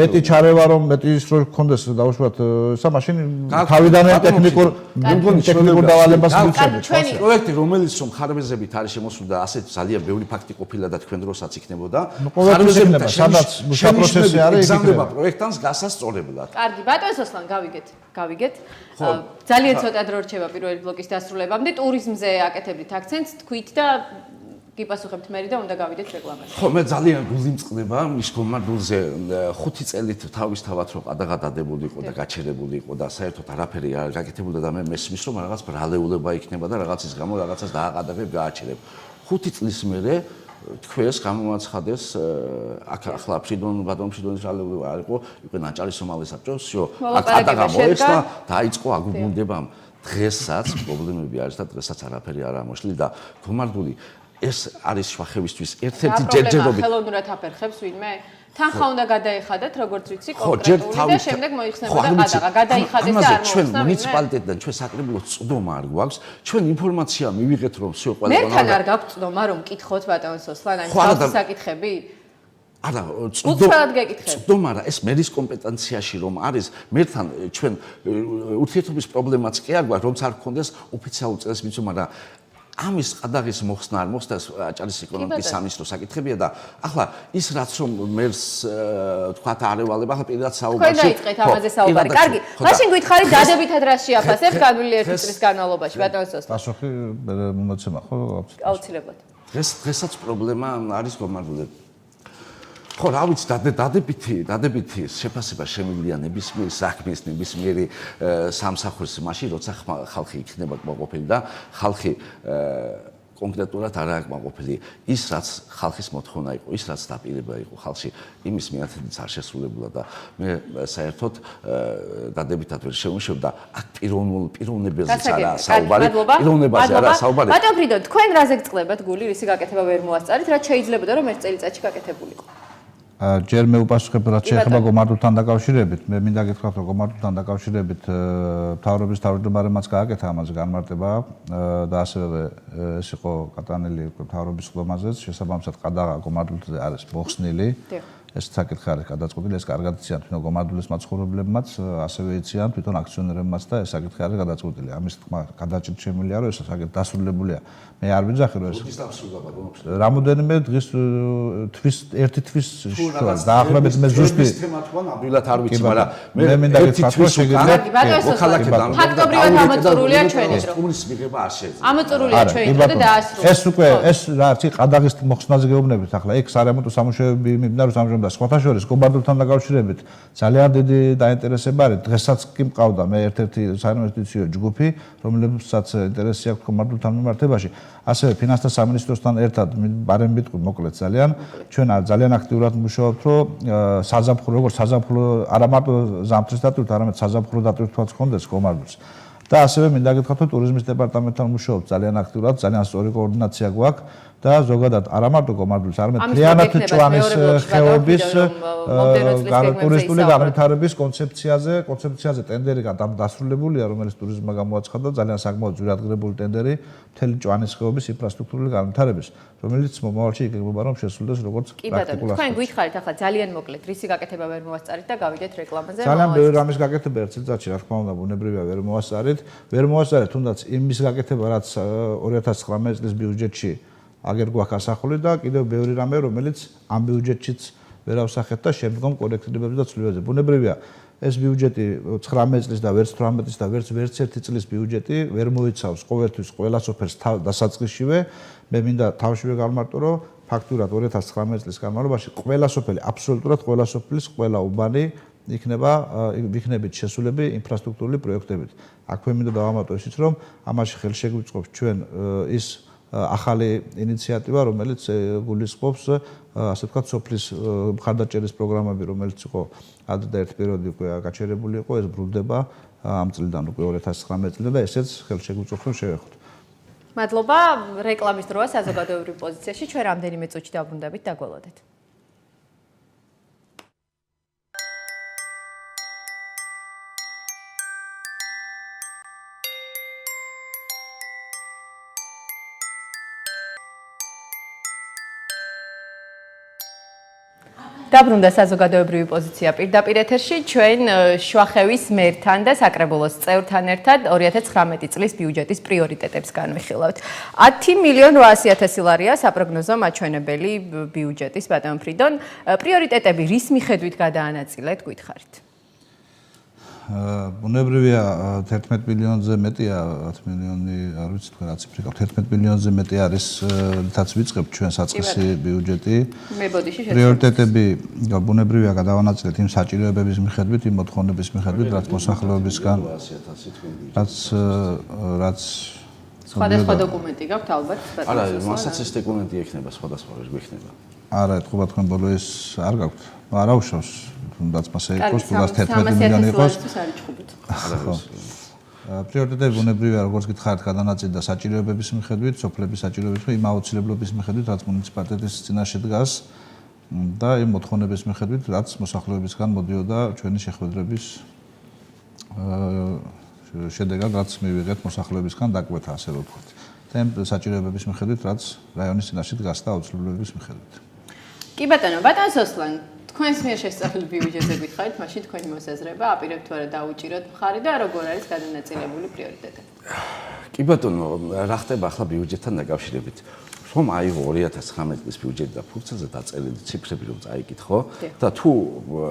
მეტი ჩარევა რომ მეტი ის რო გქონდეს დაუშვათ, ისა მაშინ თავიდანვე ტექნიკურ დავალებას მიცემთ. პროექტი რომელიც რომ ხარვეზებით არის შემოსული და ასე ძალიან ბევრი ფაქტი ყოფილა და თქვენ დროსაც იქნებოდა. ხარვეზებით სადაც მუშაპროცესი არის იგზავნება პროექტანტს გასასწორებლად. კარგი, ბატონო სოსლან, გავიგეთ. ძალიან ცოტა დრო რჩება პირველი ბლოკის დასრულებამდე. ტურიზმზე აკეთებდით აქცენტს, თქვით და გიპასუხებთ მერი და უნდა გავიდეთ რეკლამაში. ხო, მე ძალიან გულიმწყდება მის გომარდულზე 5 წელით თავისთავად რომ ყადაღადებული იყო და გაჩერებული იყო და საერთოდ არაფერი არ გაკეთებულა და მე მესმის რომ რაღაც ბრალეულება იქნება და რაღაცის გამო რაღაცას დააყადაგებ, გააჩერებ. 5 წლის მერე თქვენს გამოაცხადეს აქ ახლა ბატონ ფრიდონის ბრალეულება არ იყო, იყო ნაჭარი სომალის საბჭოს, აქ ყადაღა მოეცა და დაიწყო აგუგუნდებამ. დღესაც პრობლემები არის და დღესაც არაფერი არ ამოშლილი და გომარდული ეს არის შუახევისთვის ერთ-ერთი ჯერჯერობით ხელოვნურად აფერხებს ვინმე თანხა უნდა გადაიხადათ როგორც ვიცი კონკრეტული და შემდეგ მოიხსნებოდა ყადაღა გადაიხადეს და არ მოხსნა ჩვენ მუნიციპალიტეტიდან ჩვენ საკრებულოს წვდომა არ გვაქვს ჩვენ ინფორმაცია მივიღეთ რომ всё ყველა მერთან არ გაქვთ წვდომა რომ მკითხოთ ბატონ სოსლან აი თავის საკითხები არა უცბად გეკითხეთ წვდომა რა ეს მერის კომპეტენციაში რომ არის მერთან ჩვენ ურთიერთობის პრობლემაც კი არ გვაქვს რომ არ გქონდეს ოფიციალურ წელს მიცო მაგრამ ამის ყადაღის მოხსნა არ მოხდა აჭარის ეკონომიკის სამინისტროს საკითხებია და ახლა ის რაც რომ მერს თქვა არევალება ახლა პირდად საუბარში თქვენ დაიწყეთ ამაზე საუბარი კარგი მაშინ გითხარით დადებითად რა შეაფასებ განვლილი 1 წლის განმავლობაში ბატონ სოსლან პასუხი მომოცემა ხო აუცილებლად დღესაც პრობლემა არის გომარდული ხო რა ვიცი დადებითი შეფასება შემიძლია ნებისმიერ საქმის ნებისმიერი სამსახურის მაშინ როცა ხალხი იქნება კმაყოფილი და ხალხი კონკრეტულად არ აკმაყოფილი ის რაც ხალხის მოთხოვნა იყო ის რაც დაპირება იყო ხალხში იმის მიართებით არ შესრულებულა და მე საერთოდ დადებითად ვერ შევმშვიდ და აქ პიროვნებაზე არა საუბარი პიროვნებაზე არა საუბარი ბატონ ფრიდონ თქვენ რაზე გწყდებათ გული რისი გაკეთება ვერ მოასწარით რაც შეიძლებოდა რომ ერთ წელიწადში გაკეთებულიყო ჯერ მე უპასუხებ რაც შეეხება გომარდულთან დაკავშირებით მე მინდა გითხრათ რომ გომარდულთან დაკავშირებით მთავრობის თავმჯდომარემაც გააკეთა ამაზე განმარტება და ასევე ეს იყო კატანელი მთავრობის ხდომაზეც შესაბამისად ყადაღა გომარდულზე არის მოხსნილი ეს საკითხი არის გადაწყვეტილი ეს კარგად იციან თვითონ გომარდულის მაცხოვრებლებმაც ასევე იციან თვითონ აქციონერებმაც და ეს საკითხი არის გადაწყვეტილი ამის თქმა გადაჭრით შემიძლია რომ ეს საკითხი დასრულებულია მე არ ვიძახი რომ ეს რამოდენიმე დღის ერთი თვის დაახლოებით მე ზუსტი თემა თქვა ნამდვილად არ ვიცი მაგრამ მე მინდა გითხრათ რომ შეგიძლიათ მოქალაქეებთან ფაქტობრივად ამოწურულია ჩვენი დრო კომუნის მიღება არ შეიძლება ამოწურულია ჩვენი დრო და დაასრულა ეს უკვე ეს რაც ყადაღის მოხსნაზე გეუბნებით ახლა იქ სარემონტო სამუშაოები მიმდინარე სამუშაოები და სხვათა შორის გომარდულთან დაკავშირებით ძალიან დიდი დაინტერესება არის დღესაც კი მყავდა მე ერთ-ერთი საინვესტიციო ჯგუფი რომლებსაც ინტერესი აქვს გომარდულთან მიმართებაში ასევე ფინანსთა სამინისტროსთან ერთად ბარემ ვიტყვი მოკლედ ჩვენ ძალიან აქტიურად მუშაობთ რომ საზაფხულო როგორც საზაფხულო არა მარტო ზამთრის დატვირთვა არამედ საზაფხულო დატვირთვაც ჰქონდეს გომარდულს და ასევე მინდა გითხრათ, რომ ტურიზმის დეპარტამენტთან მუშაობთ ძალიან აქტიურად, ძალიან სწორი კოორდინაცია გვაქვს და ზოგადად არა მარტო კომარდულის, არამედ მთლიანად ჭვანის ხეობის ტურისტული განვითარების კონცეფციაზე ტენდერი დასრულებულია, რომელიც ტურიზმმა გამოაცხადა, ძალიან საკმაოდ ძვირადღირებული ტენდერი მთელი ჭვანის ხეობის ინფრასტრუქტურული განვითარების, რომელიც მომავალში იგეგმება რომ შესრულდეს როგორც პრაქტიკულ ასპექტში. თქვენ გითხარით ახლა ძალიან მოკლედ, რისი გაკეთება ვერ მოვასწარით და გავიდეთ რეკლამაზე. ძალიან ბევრი რამის გაკეთება ერთ წელიწადში, რა თქმა უნდა, ბუნებრივია ვერ მოვასწარით, თუნდაც იმის გაკეთება, რაც 2019 წლის ბიუჯეტში აგერ გვაქვს ასახული და კიდევ ბევრი რამე, რომელიც ამ ბიუჯეტშიც ვერ ავსახეთ და შემდგომ კორექტირებებზე და ცვლილებებზე. ბუნებრივია, ეს ბიუჯეტი 19 წლის და ვერც 18 წლის და ვერც ერთი წლის ბიუჯეტი ვერ მოიცავს ყოველთვის ყველა სოფელს დასაწყისშივე. მე მინდა თავშივე გავმარტო, რომ ფაქტურად 2019 წლის განმავლობაში ყველა სოფელი, აბსოლუტურად ყველა სოფლის ყველა უბანი იქნებით შესულები ინფრასტრუქტურული პროექტებით. აქვე მინდა დავამატო ისიც, რომ ამაში ხელშეგვიწყობს ჩვენ ის ახალი ინიციატივა, რომელიც გულისხმობს, ასე ვთქვათ, სოფლის მხარდაჭერის პროგრამები, რომელიც იყო ადრე და ერთ პერიოდი უკვე გაჩერებული იყო, ეს ბრუნდება ამ წლიდან უკვე 2019 წლიდან და ესეც ხელშეგვიწყობს, რომ შევეხოთ. მადლობა, რეკლამის დროა საზოგადოებრივ პოზიციაში, ჩვენ რამდენიმე წუთში დაბრუნდებით, დაგველოდეთ. დაბრუნდა საზოგადოებრივი პოზიცია პირდაპირ ეთერში ჩვენ შუახევის მერთან და საკრებულოს წევრთან ერთად 2019 წლის ბიუჯეტის პრიორიტეტებს განვიხილავთ. 10.800.000 ლარია საპროგნოზო მაჩვენებელი ბიუჯეტის ბატონ ფრიდონ. პრიორიტეტები რის მიხედვით გადაანაწილეთ, გითხარით? ბუნებრივია 11 მილიონზე მეტია 10 მილიონი არ ვიცი თქვენ რა ციფრი გაქვთ 11 მილიონზე მეტი არის რითაც ვიწყებთ ჩვენ საწყისი ბიუჯეტი მე ბოდიში პრიორიტეტები ბუნებრივია გადავანაწილეთ იმ საჭიროებების მიხედვით იმ მოთხოვნების მიხედვით რაც მოსახლეობისგან რაც სხვადასხვა დოკუმენტი გაქვთ ალბათ არა მასაც ეს დოკუმენტი ექნება სხვადასხვა ვერ გვექნება არა ეთქობა თქვენ ბოლო ეს არ გაქვთ არა უშავს თუნდაც მასე იყოს თუნდაც 11 მილიონი იყოს პრიორიტეტები ბუნებრივია როგორც გითხარით გადანაწილდა საჭიროებების მიხედვით სოფლების საჭიროებების იმ აუცილებლობის მიხედვით რაც მუნიციპალიტეტის წინაშე დგას და იმ მოთხოვნების მიხედვით რაც მოსახლეობისგან მოდიოდა ჩვენი შეხვედრების შედეგად რაც მივიღეთ მოსახლეობისგან დაკვეთა ასე რომ ვთქვათ და იმ საჭიროებების მიხედვით რაც რაიონის წინაშე დგას და აუცილებლობის მიხედვით კი ბატონ სოსლან თქვენს მიერ შესწავლილი ბიუჯეტზე გითხარით, მაშინ თქვენი მოსაზრება აპირებთ თუ არა დაუჭიროთ მხარი და როგორ არის გადანაწილებული პრიორიტეტები? კი ბატონო, რა ხდება ახლა ბიუჯეტთან დაკავშირებით? რომ აიღო 2019 წლის ბიუჯეტი და ფურცელზე დაწერილი ციფრები რომ წაიკითხო და თუ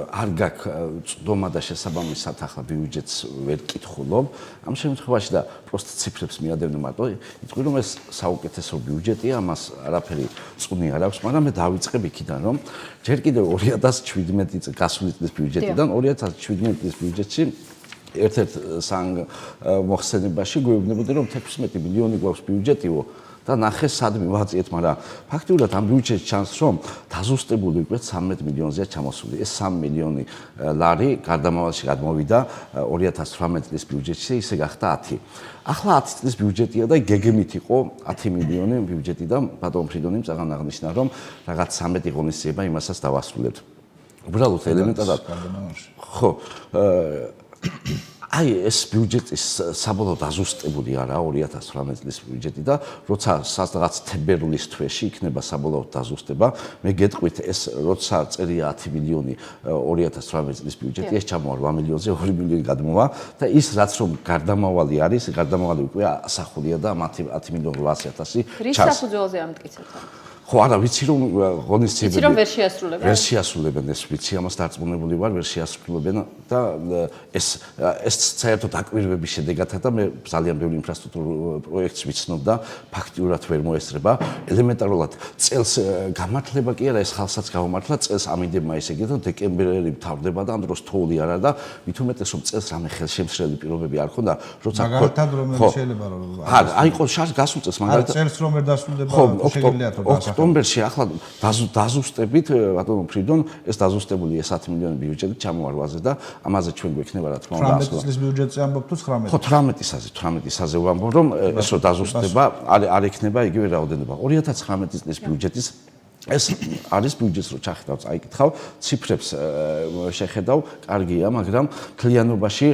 არ გაქვს წვდომა და შესაბამისად ახლა ბიუჯეტს ვერ კითხულობ, ამ შემთხვევაში და პროსტ ციფრებს მიადევნე მარტო, იტყვი რომ ეს საუკეთესო ბიუჯეტია, ამას არაფერი წუნი არ აქვს, მაგრამ მე დავიწყებ იქიდან რომ ჯერ კიდევ 2017 გასული წლის ბიუჯეტიდან 2017 წლის ბიუჯეტში ერთ-ერთ მოხსენებაში გვეუბნებოდი რომ 11 მილიონი გვაქვს ბიუჯეტიო და ნახე სად მივაწიეთ, მაგრამ ფაქტიურად ამ ბიუჯეტში ჩანს, რომ დაზუსტებული უკვე 13 მილიონზეა ჩამოსული. ეს 3 მილიონი ლარი გარდამავალში გადმოვიდა 2018 წლის ბიუჯეტში, ისე გახდა 10. ახლა 10 წლის ბიუჯეტია და გეგმით იყო 10 მილიონი ბიუჯეტი და ბატონ ფრიდონიმ წაღან აღნიშნა, რომ რაღაც 13 ღონისძიება იმასაც დავასრულებთ. უბრალოდ ელემენტად ხო აი ეს ბიუჯეტის საბოლოო დაზუსტებული არა 2018 წლის ბიუჯეტი და როცა სადღაც თებერვლის თვეში იქნება საბოლოო დაზუსტება მე გეტყვით ეს როცა წერია 10 მილიონი 2018 წლის ბიუჯეტი ეს ჩამოვა 8 მილიონზე 2 მილიონი გადმოვა და ის რაც რომ გარდამავალი არის გარდამავალი უკვე ასახულია და 10 მილიონ 800.000 რის საფუძველზე ამტკიცებთ ხო არა ვიცი რომ ღონისძიებები ვიცი რომ ვერ შეასრულებენ ეს ვიცი ამას დარწმუნებული ვარ ვერ შეასრულებენ და ეს საერთოდ აკვირვების შედეგათა და მე ძალიან ბევრი ინფრასტრუქტურულ პროექტს ვიცნობ და ფაქტიურად ვერ მოესწრება ელემენტარულად წელს გამართლება კი არა ეს ხალხსაც გამართლა წელს ამინდებმა ესე იგი და დეკემბერი მთავრდება და ამ დროს თოვლი არა და მით უმეტეს რომ წელს რამე ხელშემსრელი პირობები არ ხონდა როცა მაგალითად რომელი შეიძლება რომ არა აი ყო შარს გასულ წელს მაგალითად წელს რომ ვერ დასრულდება შეიძლება რომ ოქტომბერში ახლა დაზუსტებით ბატონო ფრიდონ ეს დაზუსტებული 10 მილიონი ბიუჯეტი ჩამოარვაზე და ამაზე ჩვენ გვექნება რა თქმა უნდა 18 წლის ბიუჯეტზე ამბობ თუ 19? ხო 18-ზე ვამბობ რომ ეს რო დაზუსტება არ ექნება იგივე რაოდენობა 2019 წლის ბიუჯეტის ეს არის ბიუჯეტს რო ჩახედავ წაიკითხავ ციფრებს შეხედავ კარგია მაგრამ კლიანობაში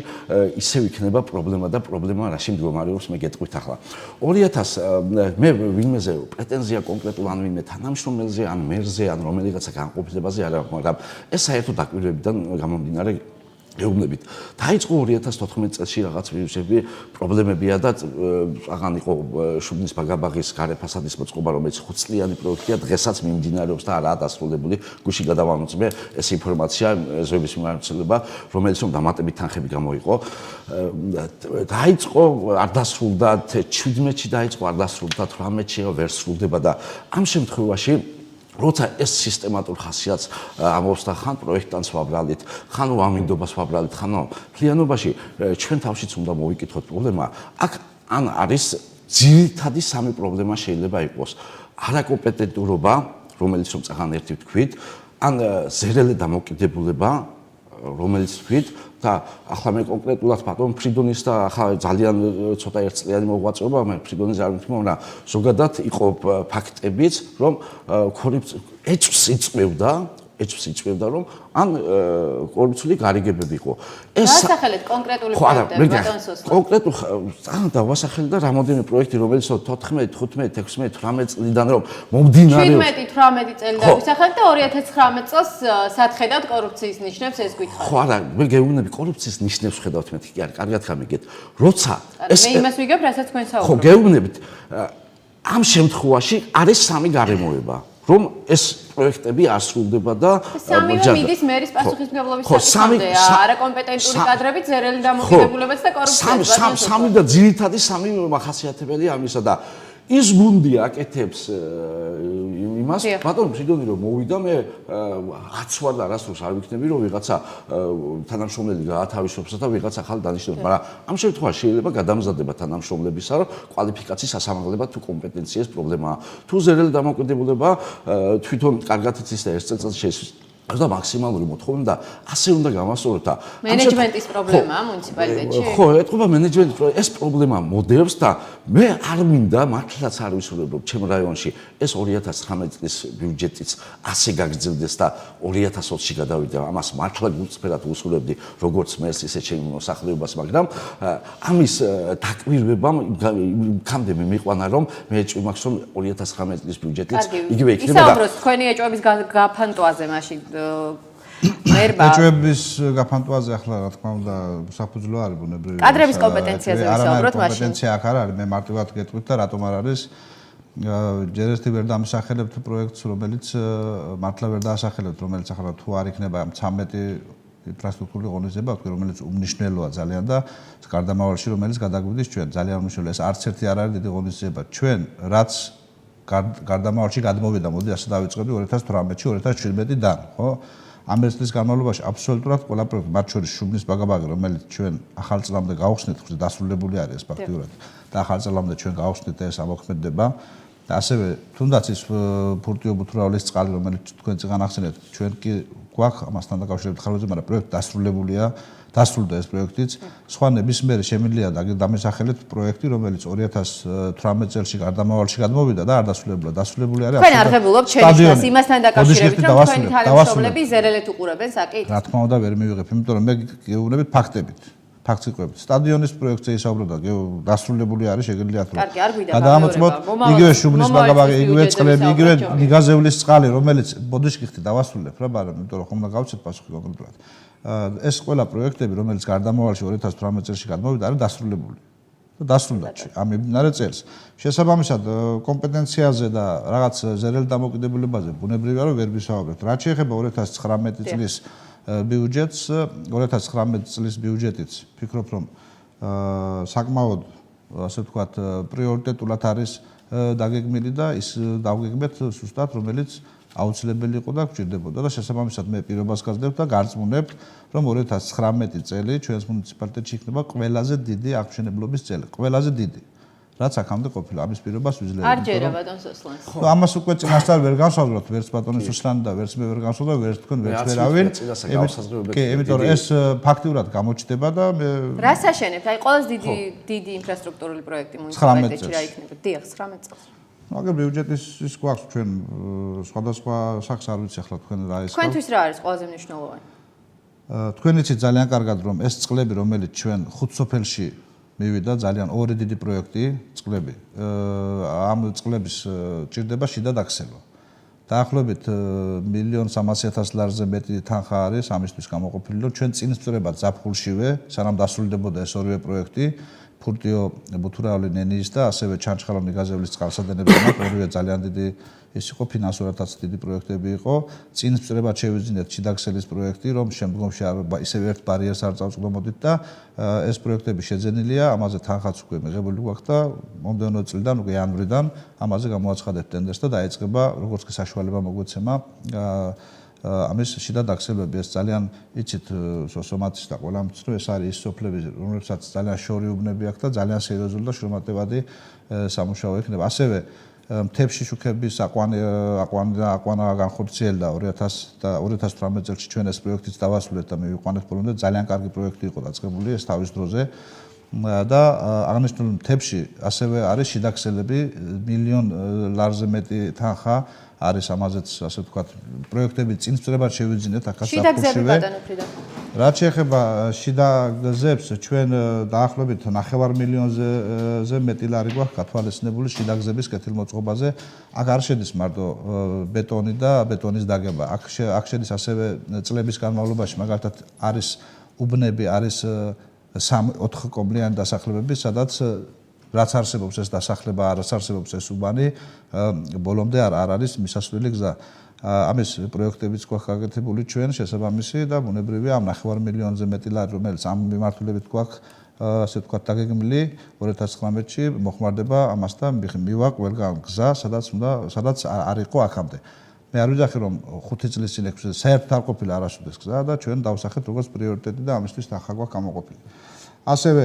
ისევ იქნება პრობლემა და პრობლემა რაში მდგომარეობს მე გეტყვით ახლა 2000 მე ვინმეზე პრეტენზია კონკრეტულ ან ვინმე თანამშრომელზე ან მერზე ან რომელიღაცა განყოფილებაზე არ აქვს მაგრამ ეს საერთო დაკვირვებიდან გამომდინარე ეუბნებით. დაიწყო 2014 წელს რაღაც ვირუსები, პრობლემებია და აღარ იყო შუბნის ბაგაბაღის გარე ფასადის მოწყობა, რომელიც 5 წლიანი პროექტია, დღესაც მიმდინარეობს და არაა დასრულებული. გუში გადავამოწმე ეს ინფორმაცია ზოების მიმართულება, რომელიც რომ დამატებით თანხები გამოიყო. დაიწყო არ დასრულდა 17-ში დაიწყო, არ დასრულდა 18-ში, ვერ სრულდება და ამ შემთხვევაში როცა ეს სისტემატურ ხასიათს ამბობს და ხან პროექტანს ვაბრალით, ხან ამინდობას ვაბრალით, ხან მთლიანობაში ჩვენ თავშიც უნდა მოვიკითხოთ პრობლემა. აქ ან არის ძირითადი სამი პრობლემა შეიძლება იყოს. არაკომპეტენტურობა, რომელიც რომ წაღან ერთი ვთქვით, ან ზერელი დამოკიდებულება, რომელიც ვთქვით და ახლა მე კონკრეტულად ბატონ ფრიდონის და ახლა ძალიან ცოტა ერთწლიანი მოღვაწეობა მე ფრიდონის არ ვთქვა, მაგრამ ზოგადად იყო ფაქტებიც, რომ ეჭვს იწვევდა რომ ან კორუფციული გარიგებები იყო. ეს დასახელეთ კონკრეტული პროექტები ბატონ სოსლო. კონკრეტულ ძალიან დავასახელე და რამოდენიმე პროექტი, რომელიც 14, 15, 16, 18 წლიდან რომ მომდინარეობს 17-18 წელი დავისახელეთ და 2019 წელს სათხედავთ კორუფციის ნიშნებს ეს გითხარით. ხო არა, მე გეუბნები კორუფციის ნიშნებს ხედავთ მეთქი, კი არა, კარგად გამიგეთ. როცა ეს მე იმას ვიგებ, რასაც თქვენ საუბრობთ. ხო, გეუბნებით ამ შემთხვევაში არის სამი გარემოება. რომ ეს პროექტები არ სრულდება და სამივე მიდის მერის პასუხისმგებლობის საკითხამდე, არაკომპეტენტური კადრებით, ზერელი დამოკიდებულებაც და კორუფცია. სამი და ძირითადი სამი მახასიათებელი ამისა და ის გუნდი აკეთებს იმას, ბატონო ფრიდონი რომ მოვიდა მე 10 ვარ და არასდროს არ ვიქნები რომ ვიღაცა თანამშრომელი გაათავისუფლოს და ვიღაცა ახალი დანიშნოს, მაგრამ ამ შემთხვევაში შეიძლება გადამზადება თანამშრომლებისა რომ კვალიფიკაციის ასამაღლება თუ კომპეტენციის პრობლემაა. თუ ზერელი დამოკიდებულება თვითონ კარგად იცის და ერთ წელს შეისვის და მაქსიმალური მოთხოვნა და ასე უნდა გამასწოროთ და მენეჯმენტის პრობლემაა მუნიციპალიტეტში. ხო, ეთქობა მენეჯმენტი ეს პრობლემა მოდევს და მე არ მინდა მართლაც არ ვისურვებ რომ ჩემ რაიონში ეს 2019 წლის ბიუჯეტიც ასე გაგრძელდეს და 2020-ში გადავიდა. ამას მართლა გულწრფელად ვუსურვებდი როგორც მერს ისე ჩემ მოსახლეობას, მაგრამ ამის დაკვირვებამ იქამდე მე მიყვანა რომ მე ეჭვი მაქვს რომ 2019 წლის ბიუჯეტიც იგივე იქნება და ისაუბროთ თქვენი ეჭვების გაფანტვაზე მაშინ ეჭვების გაფანტვაზე ახლა რა თქმა უნდა საფუძვლო არის ბუნებრივი კადრების კომპეტენციაზე ვისაუბროთ მაშინ. კომპეტენცია აქ არ არის, მე მარტივად გეტყვით და რატომ არ არის ჯერ ერთი ვერ დამსახელებთ პროექტს, რომელიც მართლა ვერ დაასახელებთ, რომელიც ახლა თუ არ იქნება 13 ინფრასტრუქტურული ღონისძიება, რომელიც უმნიშვნელოა ძალიან და გარდამავალში რომელიც გადაგვიდის ჩვენ ძალიან უმნიშვნელოა. ეს არც ერთი არ არის დიდი ღონისძიება. ჩვენ რაც გარდამავალში გადმოვიდა, მოდი ასე დავიწყებდი 2018-ში, 2017-დან, ხო? ამ ერთ წლის განმავლობაში აბსოლუტურად ყველა პროექტი, მათ შორის შუბნის ბაგაბაღი, რომელიც ჩვენ ახალ წლამდე გავხსნით, დასრულებული არის ეს ფაქტიურად და ახალ წლამდე ჩვენ გავხსნით და ეს ამოქმედება და ასევე თუნდაც ის ფურტიობუთრავლის წყალი, რომელიც თქვენ წინან ახსენეთ, ჩვენ კი გვაქვს ამასთან დაკავშირებით ხარვეზე, მაგრამ პროექტი დასრულებულია. დასრულდა ეს პროექტიც. სხვა ნებისმიერი შემიძლია დამესახელეთ პროექტი, რომელიც 2018 წელს გარდამავალში გადმოვიდა და არ დასრულებულა. დასრულებული არის თქვენ არღებულობთ შენიშვნას იმასთან დაკავშირებით, რომ თქვენი თანამშრომლები ზერელეთ უყურებენ საკითხს. რა თქმა უნდა ვერ მივიღებ, იმიტომ რომ მე გეუბნებით ფაქტებით. ფაქტიყვებით. სტადიონის პროექტზე ისაუბროთ და დასრულებული არის, შეგიძლიათ რომ გადაამოწმოთ იგივე შუბნის ბაგაბაღი, იგივე წყლები, იგივე ნიგაზევლის წყალი, რომელიც ბოდიშ გიხდი დავასრულებ რა, მაგრამ იმიტომ რომ ხომ უნდა გავცეთ პასუხი კონკრეტულად. ეს ყველა პროექტები, რომელიც გარდამავალში 2018 წელს გადმოვიდა, არის დასრულებული. და დასრულდა ამ მიმდინარე წელს. შესაბამისად, კომპეტენციაზე და რაღაც ზერელ დამოკიდებულებაზე ბუნებრივია რომ ვერ ვისაუბრებთ. რაც შეეხება 2019 წლის ბიუჯეტს, 2019 წლის ბიუჯეტიც ფიქრობ რომ საკმაოდ ასე ვთქვათ პრიორიტეტულად არის დაგეგმილი და ის დავგეგმეთ ზუსტად რომელიც აუცილებელი იყო და გვჭირდებოდა და შესაბამისად მე პირობას გაზრდებთ და გარწმუნებთ რომ 2019 წელი ჩვენს მუნიციპალიტეტში იქნება ყველაზე დიდი აღმშენებლობის წელი, ყველაზე დიდი. რაც აქამდე ყოფილა. ამის პირობას ვიძლევი. არ ჯერა ბატონ სოსლანს. ამას უკვე წინასწარ ვერ განსაზღვროთ, ვერც ბატონი სუსლანი და ვერც მე ვერ განსაზღვროთ, ვერც თქვენ ვერც ვერავინ. იმიტომ რომ ეს ფაქტიურად გამოჩნდება და რა საშენებთ? აი ყოველს დიდი ინფრასტრუქტურული პროექტი მუნიციპალიტეტში რა იქნება? დიახ, 19 წელს. მაგალითად ბიუჯეტის ის გვაქვს ჩვენ სხვადასხვა სახს არ ვიცი ახლა თქვენ რა ეს. თქვენთვის რა არის ყველაზე მნიშვნელოვანი? თქვენ იცით ძალიან კარგად რომ ეს წყლები რომელიც ჩვენ ხუთ სოფელში მივიდა ძალიან ორი დიდი პროექტი წყლები. ამ წყლების ჭირდება შიდა დაქცევა. დაახლოებით 1.300.000 ლარზე მეტი თანხა არის ამისთვის გამოყოფილი, რომ ჩვენ წინსწრებად ზაფხულშივე, სანამ დასრულდებოდა ეს ორივე პროექტი, ფურტიო ბუთურაული ნენიის და ასევე ჩანჩხალონი გაზევლის წყალსადენებიდან ორივე ძალიან დიდი ის იყო ფინანსურადაც დიდი პროექტები იყო. წინსწრებად შევიძინეთ შიდაქსელის პროექტი, რომ შემდგომში ისევ ერთ ბარიერს არ წავწყდომოდით და ეს პროექტები შეძენილია, ამაზე თანხაც უკვე მიღებული გვაქვს და მომდევნო წლიდან უკვე იანვრიდან ამაზე გამოაცხადებთ ტენდერს და დაიწყება როგორც კი საშუალება მოგვეცემა ამის შიდა დაქცევები. ეს ძალიან იცით სომათის და ყველამთვის რომ ეს არის ის სოფლები, რომლებსაც ძალიან შორი უბნები აქვს და ძალიან სერიოზული და შრომატევადი სამუშაო ექნება. ასევე მთებში შუქების აკვანა განხორციელდა 2018 წელს ჩვენ ეს პროექტიც დავასრულეთ და მივიყვანეთ ბოლომდე. ძალიან კარგი პროექტი იყო დაწყებული ეს თავის დროზე და აღნიშნულ მთებში ასევე არის შიდაქსელები 1.000.000 ლარზე მეტი თანხა არის ამაზეც ასე ვთქვათ პროექტები წინსწრებად შევიძინეთ ახაც საფუძვლზე. რაც შეეხება შიდა გზებს ჩვენ დაახლოებით 900.000-ზე მეტი ლარი გვაქვს გათვალისწინებული შიდა გზების კეთილმოწყობაზე. აქ არ შედის მარტო ბეტონი და ბეტონის დაგება. აქ შედის ასევე წლების განმავლობაში მაგალითად არის უბნები, არის 3-4 კომბლიანი დასახლებები, სადაც რაც არსებობს ეს დასახლება, რაც არსებობს ეს უბანი, ბოლომდე არ არის მისასვლელი გზა. ამის პროექტებიც გვაქვს გაკეთებული ჩვენ შესაბამისი და ბუნებრივია ამ 900.000-ზე მეტი ლარი, რომელიც ამ მიმართულებით გვაქვს, ასე ვთქვათ, დაგეგმილი 2019-ში მოხმარდება ამასთან მივა ყველგან გზა, სადაც არ იყო აქამდე. მე არ ვიძახი რომ 5 წლის წინ 6 წელს საერთოდ არ ყოფილა არასოდეს გზა და ჩვენ დავსახეთ როგორც პრიორიტეტი და ამისთვის თანხა გვაქვს გამოყოფილი. ასევე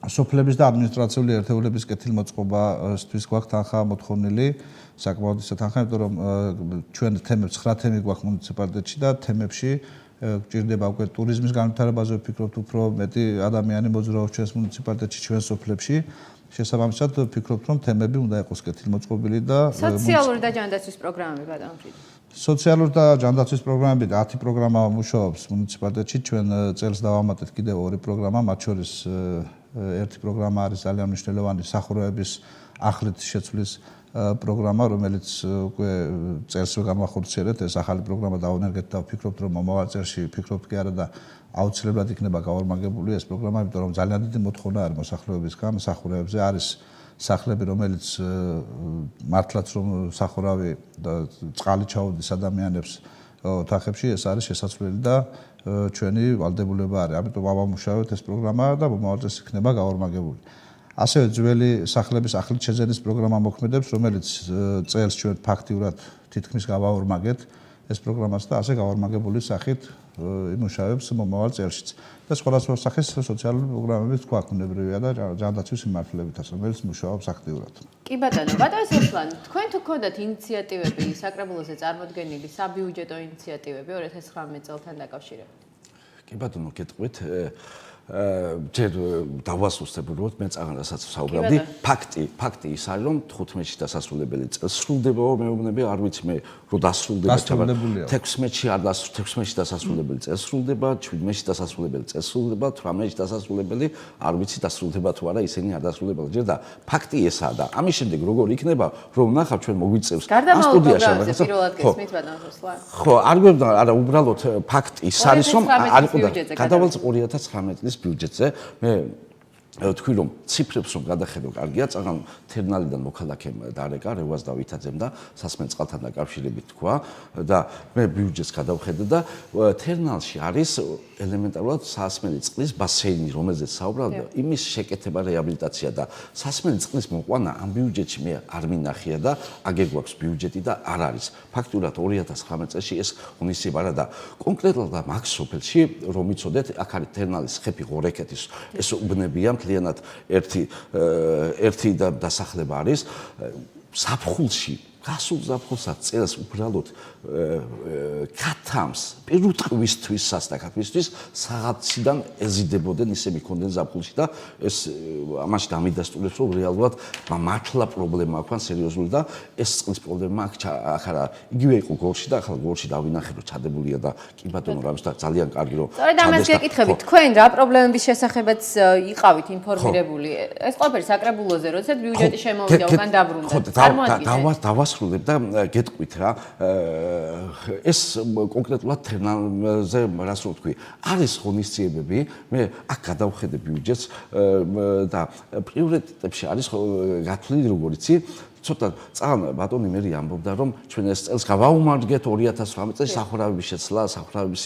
სოფლების და ადმინისტრაციული ერთეულების კეთილმოწყობასთვის გვაქვს თანხა მოთხოვნილი, საკმაოდ ისე თანხა, იმიტომ რომ ჩვენ თემებს 9 თემი გვაქვს მუნიციპალიტეტში და თემებში გჭირდება უკვე ტურიზმის განვითარებაზე ვფიქრობთ, უფრო მეტი ადამიანი მოძრაობს ჩვენს მუნიციპალიტეტში, ჩვენს სოფლებში. შესაბამისად ვფიქრობთ, რომ თემები უნდა იყოს კეთილმოწყობილი და სოციალური და ჯანდაცვის პროგრამები ბატონ ფრიდო. სოციალური და ჯანდაცვის პროგრამები 10 პროგრამა მუშაობს მუნიციპალიტეტში. ჩვენ წელს დავამატეთ კიდევ 2 პროგრამა, მათ შორის ერთი პროგრამა არის ძალიან მნიშვნელოვანი სახუროების ახლით შეცვლის პროგრამა, რომელიც უკვე წელს გამახორციელეთ. ეს ახალი პროგრამა დავანერგეთ და ვფიქრობთ, რომ მომავალ წელში ვფიქრობთ კი არა და აუცილებლად იქნება გაორმაგებული ეს პროგრამა, იმიტომ რომ ძალიან დიდი მოთხოვნა არის მოსახლეობისგან სახუროებზე. არის სახლები, რომელიც მართლაც რომ სახურავი და წყალი ჩაუდის ადამიანებს ოთახებში, ეს არის შესაძლებელი და ჩვენი ვალდებულება არის. ამიტომ ავამუშავებთ ეს პროგრამა და მომავალ წელს იქნება გაორმაგებული. ასევე ძველი სახლების ახლით შეძენის პროგრამა მოქმედებს, რომელიც წელს ჩვენ ფაქტიურად თითქმის გავაორმაგეთ ეს პროგრამაც და ასე გაორმაგებული სახით იმუშავებს მომავალ წელშიც. და სხვადასხვა სახის სოციალური პროგრამებიც გვაქვს უნებრივია და ჯანდაცვის მიმართულებითაც, რომელიც მუშაობს აქტიურად. კი ბატონო, ბატონ სოფლანი, თქვენ თუ გქონდათ ინიციატივები საკრებულოზე წარმოდგენილი საბიუჯეტო ინიციატივები 2019 წელთან დაკავშირებით? კი ბატონო, გეტყვით ჯერ დავასუსტებ უბრალოდ მე წაღან რასაც ვსაუბრობდი ფაქტი ის არის რომ 15-ში დასასრულებელი წელს სრულდება მეუბნები არ ვიცი მე რომ დასრულდება 16-ში არ 16-ში დასასრულებელი წელს სრულდება 17-ში დასასრულებელი წელს სრულდება 18-ში დასასრულებელი არ ვიცი დასრულდება თუ არა ისინი არ დასრულდება ჯერ და ფაქტი ესაა და ამის შემდეგ როგორ იქნება რომ ნახავ ჩვენ მოგვიწევს სტუდიაში პირველად გესმით ბატონ რუსლან ხო არ გვერდა არა უბრალოდ ფაქტი ის არის რომ არ იყო გადავალს 2019 წლის ბიუჯეტზე მე თქვი რომ ციფრებს რომ გადახედო კარგია წაღან თერნალიდან მოქალაქემ დარეკა რევას დავითაძემ და სასმელ წყალთან დაკავშირებით თქვა და მე ბიუჯეტს გადავხედე და თერნალში არის ელემენტარულად სასმელი წყლის ბასეინი რომელზეც საუბრობ იმის შეკეთება რეაბილიტაცია და სასმელი წყლის მოყვანა ამ ბიუჯეტში მე არ მინახია და აგერ გვაქვს ბიუჯეტი და არ არის ფაქტურად 2019 წელს ეს უნისება არა და კონკრეტულად მაგ სოფელში რომ იცოდეთ აქ არის თერნალის ხეფი ღორეკეთის ეს უბნებია მთლიანად ერთი დასახლება არის ზაფხულში გასულ ზაფხულსაც წელს უბრალოდ ქათამს პირუტყვისთვის სასტაკათისთვის საღაციდან ეზიდებოდნენ ისე მიქონდნენ ზაფხულში და ეს ამაში დამიდასტურებს რომ რეალურად მართლა პრობლემა აქვს სერიოზული და ეს წყლის პრობლემა აქ არა იგივე იყო გოლში და ახლა გოლში დავინახე რომ ჩადებულია და კი ბატონო რამის და ძალიან კარგი რომ სწორედ ამას გეკითხებით თქვენ რა პრობლემების შესახებაც იყავით ინფორმირებული ეს ყველაფერი საკრებულოზე როდესაც ბიუჯეტი შემოვიდა უკან დაბრუნდა წარმოადგენთ და გეტყვით რა ეს კონკრეტულად თერმალზე რას რო თქვი არის ღონისძიებები მე აქ გადავხედე ბიუჯეტს და პრიორიტეტებში არის გათვლილი როგორ იცი ცოტა წამ ბატონი მერი ამბობდა რომ ჩვენ ეს წელს გავაუმარჯგეთ 2018 წელს სახურავების შეცვლა სახურავების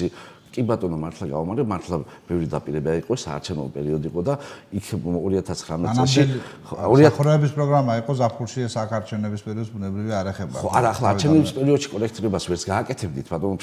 კი ბატონო მართლა გავამარჯვე მართლა ბევრი დაპირება იყო საარჩევნო პერიოდი იყო და იქ 2019 წელს სახურავების პროგრამა იყო ზაფხულში საქარჩენების პერიოდს ბუნებრივი არ ეხება ხო არა ახლა არჩევნების პერიოდში კოლექტირებას ვერც გააკეთებდით ბატონო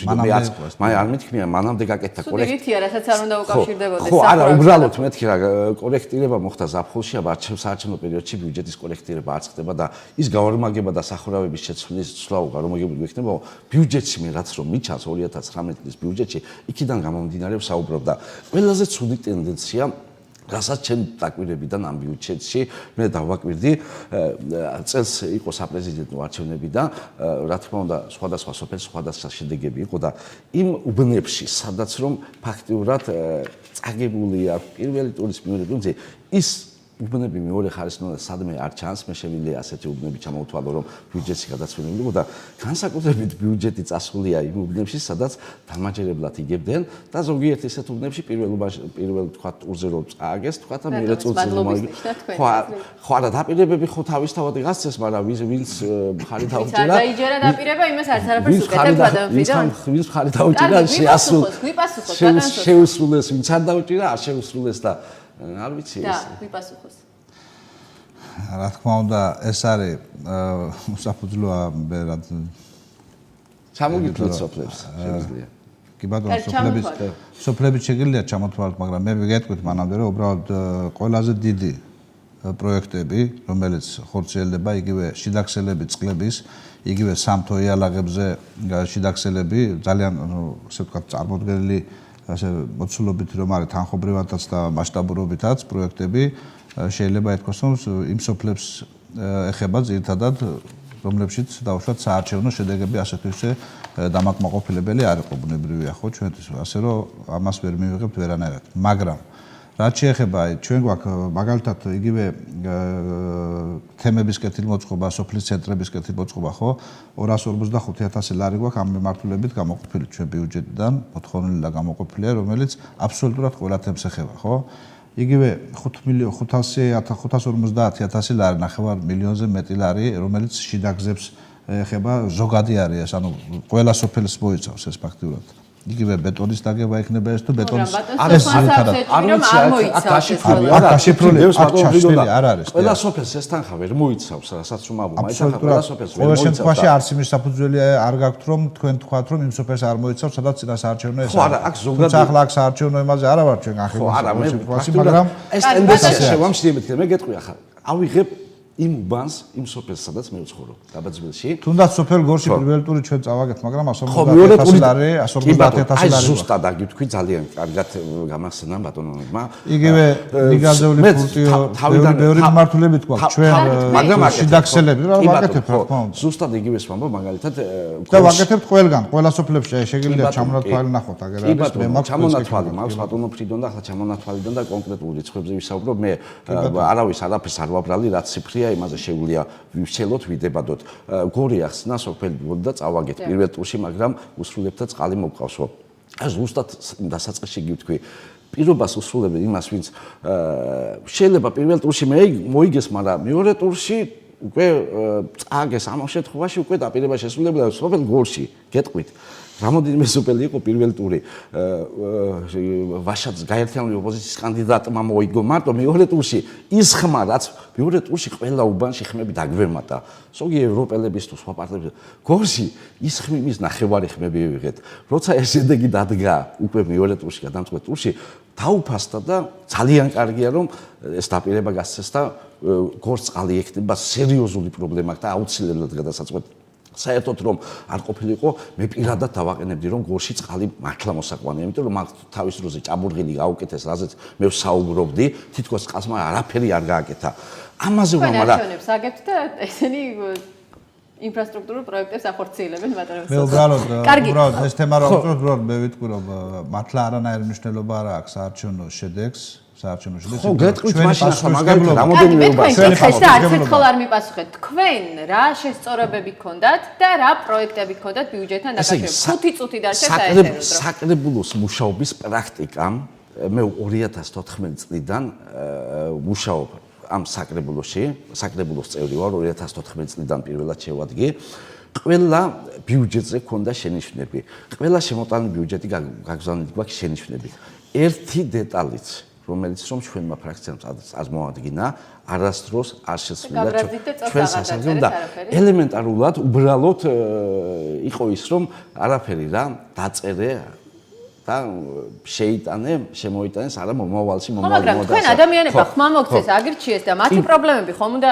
მე არ მითქმია მანამდე გაკეთდა კოლექტირება რასაც არ უნდა უკავშირდებოდეს ხო არა უბრალოდ მეთქი რა კოლექტირება მოხდა ზაფხულში აბა საარჩევნო პერიოდში ბიუჯეტის კოლექტირება არ ხდება და ის გავარმაგება და სახურავების შეცვლის სლავ გარომაგებული გვექნება ბიუჯეტში მე რაც რომ მიჩანს 2019 წლის ბიუჯეტში იქიდან გამომდინარე ვსაუბრობ და ყველაზე ცუდი ტენდენცია რასაც ჩემ დაკვირებიდან ამ ბიუჯეტში მე დავაკვირდი წელს იყო საპრეზიდენტო არჩევნები და რა თქმა უნდა სხვადასხვა სოფელში სხვადასხვა შედეგები იყო და იმ უბნებში სადაც რომ ფაქტიურად წაგებულია პირველი ტურის მეორე ტურზე ის უბნები მეორე ხარისხნულად სადმე არ ჩანს მე შემიძლია ასეთი უბნები ჩამოვთვალო რომ ბიუჯეტში გადაცვლილი იყო და განსაკუთრებით ბიუჯეტი წასულია იმ უბნებში სადაც დამაჯერებლად იგებდნენ და ზოგიერთ ისეთ უბნებში პირველ თქვა ტურზე რომ წააგეს თქვა და მეორე ტურზე ხო არა დაპირებები ხო თავისთავად გასცეს მაგრამ ვინც მხარი დაუჭირა დაიჯერა დაპირება იმას არც არაფერს უკეთებ ადამიანთან ვინც მხარი დაუჭირა შეუსრულეს ვინც არ დაუჭირა არ შეუსრულეს და არ ვიცი ეს. და ვიპასუხოს. რა თქმა უნდა, ეს არის უსაფუძვლოა მე რა ჩამოგითვლით სოფლებს შეგვიძლია. კი ბატონო, სოფლების შეგიძლია ჩამოთვალოთ, მაგრამ მე ვიგეთქვით მანამდე რომ უბრალოდ ყველაზე დიდი პროექტები, რომელიც ხორციელდება, იგივე შიდაქსელები წყლების, იგივე სამთო იალაღებზე შიდაქსელები, ძალიან ასე ვთქვათ წარმოდგენილი ასე მოცულობით რომ არის თანხობრივადაც და მასშტაბურობითაც პროექტები შეიძლება ითქვას რომ იმ სოფლებს ეხება ძირითადად რომლებშიც დაუშვათ საარჩევნო შედეგები ასეთ ისე დამაკმაყოფილებელი არ იყო ბუნებრივია ხო ჩვენთვის ასე რომ ამას ვერ მივიღებთ ვერანაირად მაგრამ რაც შეეხება ჩვენ გვაქვს მაგალითად იგივე თემების კეთილმოწყობა სოფლის ცენტრების კეთილმოწყობა ხო 255,000 ლარი გვაქვს ამ მიმართულებით გამოყოფილი ჩვენ ბიუჯეტიდან მოთხოვნილი და გამოყოფილია რომელიც აბსოლუტურად ყველა თემს ეხება ხო იგივე 550,000 ლარი ნახევარ მილიონზე მეტი ლარი რომელიც შიდაგზებს ეხება ზოგადი არის ეს ანუ ყველა სოფელს მოიცავს ეს ფაქტიურად იგივე ბეტონის დაგება იქნება ეს თუ ბეტონის ეს ძირითადად არ ვიცი აქ გაშიფრული არ არის ყველა სოფელს ეს თანხა ვერ მოიცავს რასაც რომ ამბობ აი თანხა ყველა სოფელს ვერ მოიცავს ყველა შემთხვევაში არც იმის საფუძველი არ გაქვთ რომ თქვენ თქვათ რომ იმ სოფელს არ მოიცავს სადაც წინა საარჩევნო ეს ხო არა აქ ზოგადად ახლა აქ საარჩევნო იმაზე არა ვარ ჩვენ ახლა მაგრამ ეს ტენდენცია შევამჩნიებთ მე გეტყვი ახლა ავიღებ იმ უბანს იმ სოფელს სადაც მე ვცხოვრობ დაბაძბილში თუნდაც სოფელ გორში პირველი ტური ჩვენ წავაგეთ მაგრამ 150,000 ლარი 150,000 ლარი ზუსტად აგითქვი ძალიან კარგად გამახსენა ბატონმა იგივე ნიგაზეული პუნქტიო ბევრი მიმართულებით გვაქვს ჩვენ მაგრამ შიდაქსელები რა ვაკეთებ რა თქმა უნდა ზუსტად იგივეს ვამბობ მაგალითად და ვაკეთებთ ყველგან ყველა სოფლებში შეგიძლია ჩამონათვალი ნახოთ აგერ არის მე მაქვს ჩამონათვალი მაქვს ბატონო ფრიდონ და ახლა ჩამონათვალიდან და კონკრეტულ რიცხვებზე ვისაუბრებ მე არავის არაფერს არ ვაბრალი რაც ციფრია იმაზე შეგვიძლია ვივშელოთ, ვიდებადოთ. გორი ახსნა სოფელი და წავაგეთ პირველ ტურში, მაგრამ უსრულებთა წყალი მოვყავსო. ეს ზუსტად დასაწყისში გითქვი. პირობას უსრულებენ იმას, ვინც შეიძლება პირველ ტურში მოიგეს, მაგრამ მეორე ტურში უკვე წააგეს ამ შემთხვევაში უკვე დაპირება შესრულებულა სოფელ გორში. გეტყვით. რამოდენიმე სუპელი იყო პირველი ტური ვაშაძის გაერთიანებული ოპოზიციის კანდიდატმა მოიგო მარტო მეორე ტურში ის ხმა რაც მეორე ტურში ყველა უბანში ხმები დაგვემატა ზოგი ევროპელების თუ სხვა პარტიების გორში ის ხმის ნახევარი ხმები ვიღეთ როცა ეს შედეგი დადგა უკვე მეორე ტურში გადამწყვეტ ტურში დაუფასდა და ძალიან კარგია რომ ეს დაპირება გასცეს და გორს წყალი ექნება სერიოზული პრობლემა და აუცილებლად გადასაწყვეტ საერთოდ რომ არ ყოფილიყო მე პირადად დავაყენებდი რომ გორში წყალი მართლა მოსაყვანია იმიტომ რომ მაგ თავის დროზე ჭაბურღილი გაუკეთეს რაზეც მე ვსაუბრობდი თითქოს წყალსმა არაფერი არ გააკეთა ამაზე რომ არა არჩევნებს აგებთ და ესენი ინფრასტრუქტურულ პროექტებს ახორციელებენ ბატონო მე უბრალოდ ეს თემა რომ უბრალოდ მე ვიტყვი რომ მართლა არანაირი მნიშვნელობა არ აქვს საარჩევნო შედეგს ხო გეტყვით მაშინ ახლა მაგალითად რამოდენიმე ეს და არც ერთხელ არ მიპასუხეთ თქვენ რა შესწორებები გქონდათ და რა პროექტები გქონდათ ბიუჯეტთან დაკავშირებით 5 წუთი დარჩა საერთოდ საკრებულოს მუშაობის პრაქტიკამ მე 2014 წლიდან მუშაობ ამ საკრებულოს წევრი ვარ 2014 წლიდან პირველად შევადგე ყველა ბიუჯეტზე გქონდა შენიშვნები ყველა შემოტანილი ბიუჯეტი გაგზავნილი გვაქვს შენიშვნები ერთი დეტალიც რომელიც რომ ჩვენმა ფრაქციამ წამოადგინა არასდროს არ შეცვლილა ჩვენ სასარგებლოდ და ელემენტარულად უბრალოდ იყო ის რომ არაფერი რა დაწერე და შემოიტანეს არა მომავალში მაგრამ თქვენ ადამიანებმა ხმა მოგცეს აგირჩიეს და მათი პრობლემები ხომ უნდა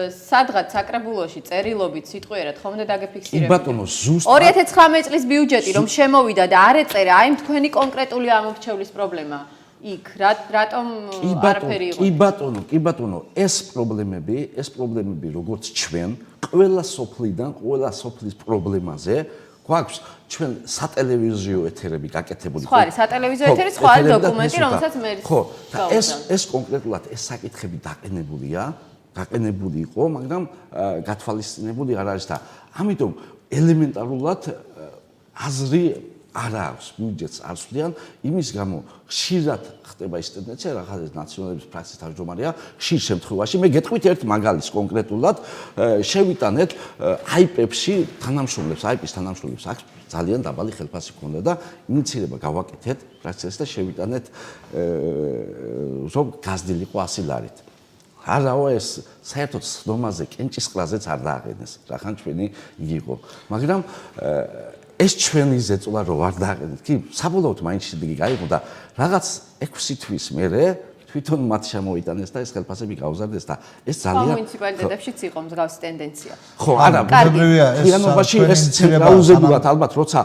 სადღაც საკრებულოში წერილობით სიტყვიერად ხომ უნდა დაგეფიქსირებინათ კი ბატონო ზუსტად 2019 წლის ბიუჯეტი რომ შემოვიდა და არ ეწერა აი თქვენი კონკრეტული ამორჩევლის პრობლემა იქ რატომ არაფერი იყო კი ბატონო ეს პრობლემები როგორც ჩვენ ყველა სოფლიდან ყველა სოფლის პრობლემაზე გვაქვს ჩვენ სატელევიზიო ეთერები გაკეთებული ხო არის სატელევიზიო ეთერი სხვა დოკუმენტი რომელსაც მერის ხო და ეს კონკრეტულად ეს საკითხები დაყენებული იყო მაგრამ გათვალისწინებული არ არის და ამიტომ ელემენტარულად აზრი არ აქვს ბიუჯეტს არ ვსვლიან იმის გამო ხშირად ხდება ის ტენდენცია რაღაცა ნაციონალების ფრაქციის თავმჯდომარეა ხშირ შემთხვევაში მე გეტყვით ერთ მაგალითს კონკრეტულად შევიტანეთ აიპებში თანამშრომლებს აქვს ძალიან დაბალი ხელფასი ჰქონდა და ინიციირება გავაკეთეთ ფრაქციას და შევიტანეთ რომ გაზრდილიყო 100 ლარით არაო ეს საერთოდ სხდომაზე კენჭისყრაზეც არ დააყენეს რახან ჩვენი იგი იყო მაგრამ ეს ჩვენი ზეწოლა რო არ დააყენეთ კი საბოლოოდ მაინც შედეგი გაიღო და რაღაც 6 თვის მერე თვითონ მათ შემოიტანეს და ეს ხელფასები გაუზარდეს და ეს ძალიან მუნიციპალიტეტებშიც იყო მსგავსი ტენდენცია ხო არა ბუნებრივია ეს ეს ცენტრალიზებულად ალბათ როცა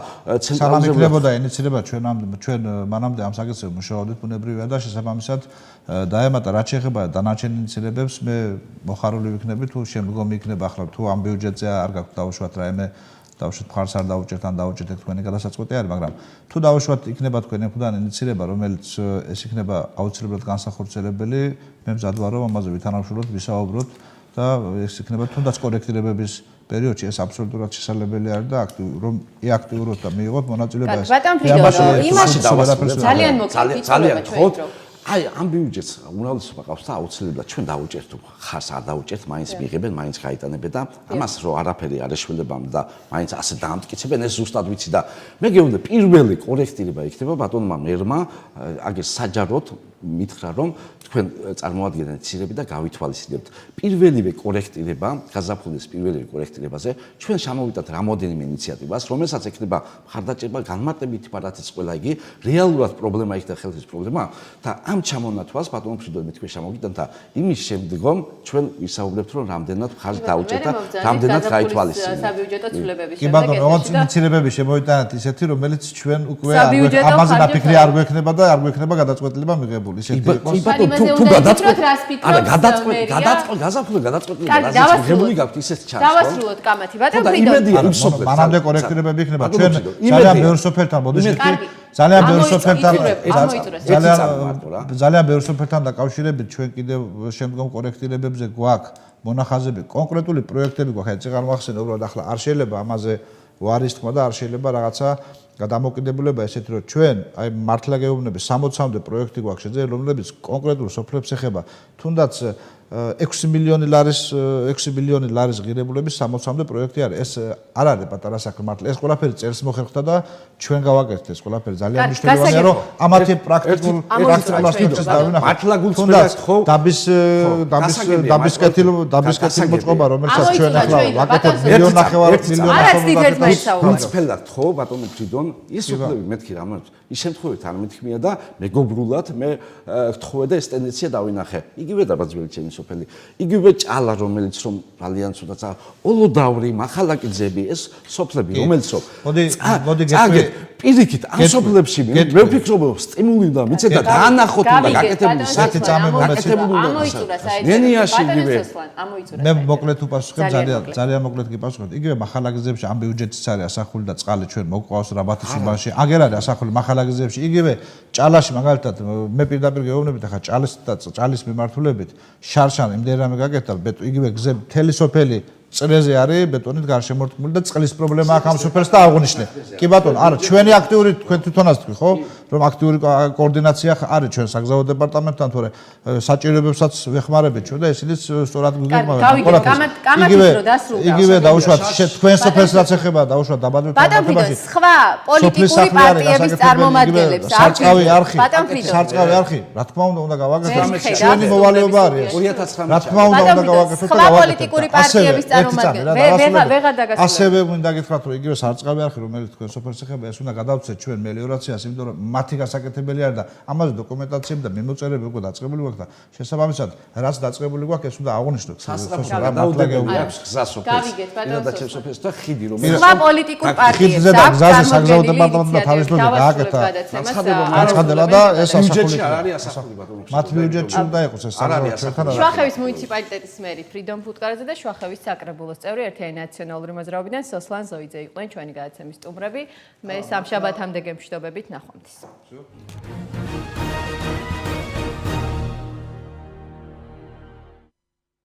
ცენტრალიზებოდა ინიციირება ჩვენ მანამდე ამ საკითხზე მუშაობდით ბუნებრივია და შესაბამისად დაემატა რაც შეეხება დანარჩენ ინიციირებებს მე მოხარული ვიქნები თუ შემდგომი იქნება ახლა თუ ამ ბიუჯეტზე არ გაქვთ დავუშვათ რაიმე დავუშვათ მხარს არ დაუჭერთ ან დაუჭერთ თქვენი გადასაწყვეტი არის მაგრამ თუ დავუშვათ იქნება თქვენი მხრიდან ინიციირება რომელიც ეს იქნება აუცილებლად განსახორციელებელი მე მზად ვარ რომ ამაზე ვითანამშრომლოთ ვისაუბროთ და ეს იქნება თუნდაც კორექტირებების პერიოდში ეს აბსოლუტურად შესაძლებელი არის და რომ აქტიუროთ და მიიღოთ მონაწილეობა ეს იმაში ძალიან მოკლედ ძალიან ხო აი ამ ბიუჯეტს უმრავლესობა ყავს და აუცილებლად ჩვენ დავუჭერთ ხარს არ დავუჭერთ მაინც მიიღებენ მაინც გაიტანებენ და ამას რო არაფერი არ ეშველებამ და მაინც ასე დაამტკიცებენ ეს ზუსტად ვიცი და მე გეუბნე პირველი კორექტირება იქნება ბატონმა მერმა აგერ საჯაროდ მითხრა რომ თქვენ წარმოადგენთ ინიციირები და გავითვალისწინებთ პირველივე კორექტირება გაზაფხულის პირველივე კორექტირებაზე ჩვენ შემოვიდათ რამოდენიმე ინიციატივას რომელსაც ექნება მხარდაჭერა განმარტებითი პარათიც ყველა იგი რეალურად პრობლემა იქ და ხელის პრობლემა და ამ ჩამონათვალს ბატონო ფრიდო მე თქვენ შემოვიდათ და იმის შემდგომ ჩვენ ვისაუბრებთ რომ რამდენად მხარს დაუჭერთ და რამდენად გაითვალისწინებთ საბიუჯეტო ცვლილებების შემდეგ კი ბატონო როგორც ინიციირებები შემოვიდათ ისეთი რომელიც ჩვენ უკვე ამაზე დაფიქრი არ გვექნება და არ გვექნება გადაწყვეტილება მიღებული ისეთი იყო თუ გადაწყვეტილება რაზეც მიღებული გაქვთ ისეთ ჩანს დავასრულოთ კამათი ბატონო ფრიდო იმედია იმ სოფლებს მანამდე კორექტირებები იქნება ჩვენ ძალიან ბევრ სოფელთან მოდიშით ძალიან ბევრ სოფელთან ძალიან ბევრ სოფელთან დაკავშირებით ჩვენ კიდევ შემდგომ კორექტირებებზე გვაქვს მონახაზები კონკრეტული პროექტები გვაქვს ეს წეგარ მოახსენე უბრალოდ ახლა არ შეიძლება ამაზე ვარის თქმა და არ შეიძლება რაღაცა გადამოკიდებულება ესეთი რომ ჩვენ აი მართლა გეუბნები 60-მდე პროექტი გვაქვს შეძენილი რომლებიც კონკრეტულ სოფლებს ეხება თუნდაც 6 მილიონი ლარის ღირებულების 60-მდე პროექტი არის. ეს არ არის პატარა საქმე მართლა. ეს ყველაფერი წერს მოხერხდა და ჩვენ გავაკეთეთ ეს ყველაფერი. ძალიან მნიშვნელოვანია რომ ამათი პრაქტიკულ ასპექტებს დავინახოთ. მართლა გულწრფელად ხო? დაბის კეთილი მოწყობა, რომელსაც ჩვენ ახლა ვაკეთებთ მილიონ გულწრფელად ხო, ბატონო ფრიდონ, ის უფლები მეთქი რა მოიწ. ის შემთხვევით არ მეთქმია და მეგობრულად მე ვთხოვე და ეს ტენდენცია დავინახე. იგივე დაბაძველი ჩემი სოფელი, იგივე ჭალა, რომელიც რომ ძალიან ცუდაც ოლოდავრი, მახალაკიძეები, ეს სოფლები, რომელიც რომ მოდი პირიქით ამ სოფლებში მე ვფიქრობ რომ სტიმული უნდა მიცეთ და დაანახოთ უნდა გაკეთებული საქმე გაკეთებული უნდა ნენიაში იგივე მე მოკლედ უპასუხებ ძალიან მოკლედ გიპასუხებ იგივე მახალაკიძეებში ამ ბიუჯეტიც არის ასახული და წყალი ჩვენ მოგვყავს რაბათიშუბანში აგერ არის ასახული მახალაკიძეებში იგივე ჭალაში მაგალითად მე პირდაპირ გეუბნებით ახლა ჭალის მიმართულებით შარშან იმდენ რამე გაკეთდა იგივე გზები მთელი სოფელი წრეზე არის ბეტონით გარშემორტყმული და წყლის პრობლემა აქვს ამ სოფელს და აღნიშნე. კი ბატონო, არა, ჩვენი აქტიური თქვენ თვითონაც თქვი, ხო? რომ აქტიური კოორდინაცია არის ჩვენ საგზაო დეპარტამენტთან, თორე საჭიროებებსაც ვეხმარებით ჩვენ და ისინიც სწორად იგივე დაუშვათ თქვენ სოფელს რაც ეხება დაუშვათ დაბადების პარტიაში. სხვა პოლიტიკური პარტიების წარმომადგენლებს სარწყავი არხი, რა თქმა უნდა გავაკეთოთ. ჩვენი მოვალეობა არის. 2019 რა თქმა უნდა გავაკეთოთ და სხვა პოლიტიკური პარტიების ასევე მინდა გითხრათ რომ იგივე სარწყავი არხი რომელიც თქვენ სოფელს ეხება ეს უნდა გადავცეთ ჩვენ მელიორაციას იმიტომ რომ მათი გასაკეთებელი არის და ამაზე დოკუმენტაციები და მიმოწერები უკვე დაწყებული გვაქვს და შესაბამისად რაც დაწყებული გვაქვს ეს უნდა აღნიშნოთ და ხიდი რომ სხვა პოლიტიკურ პარტიებს გზაზე საგზაო დეპარტამენტი და თავისუფლება გააკეთა განცხადება და ეს ბიუჯეტში არ არის ასახული ბატონო მათ ბიუჯეტში უნდა იყოს ეს საგზაო ჩვენთან შუახევის მუნიციპალიტეტის მერი ფრიდონ ფუტკარაძე და შუახევის საკრებულოს წევრი ერთიანი ნაციონალური მოძრაობიდან სოსლან ზოიძე იყვნენ ჩვენი გადაცემის სტუმრები. მე სამშაბათამდე გემშვიდობებით ნახვამდის.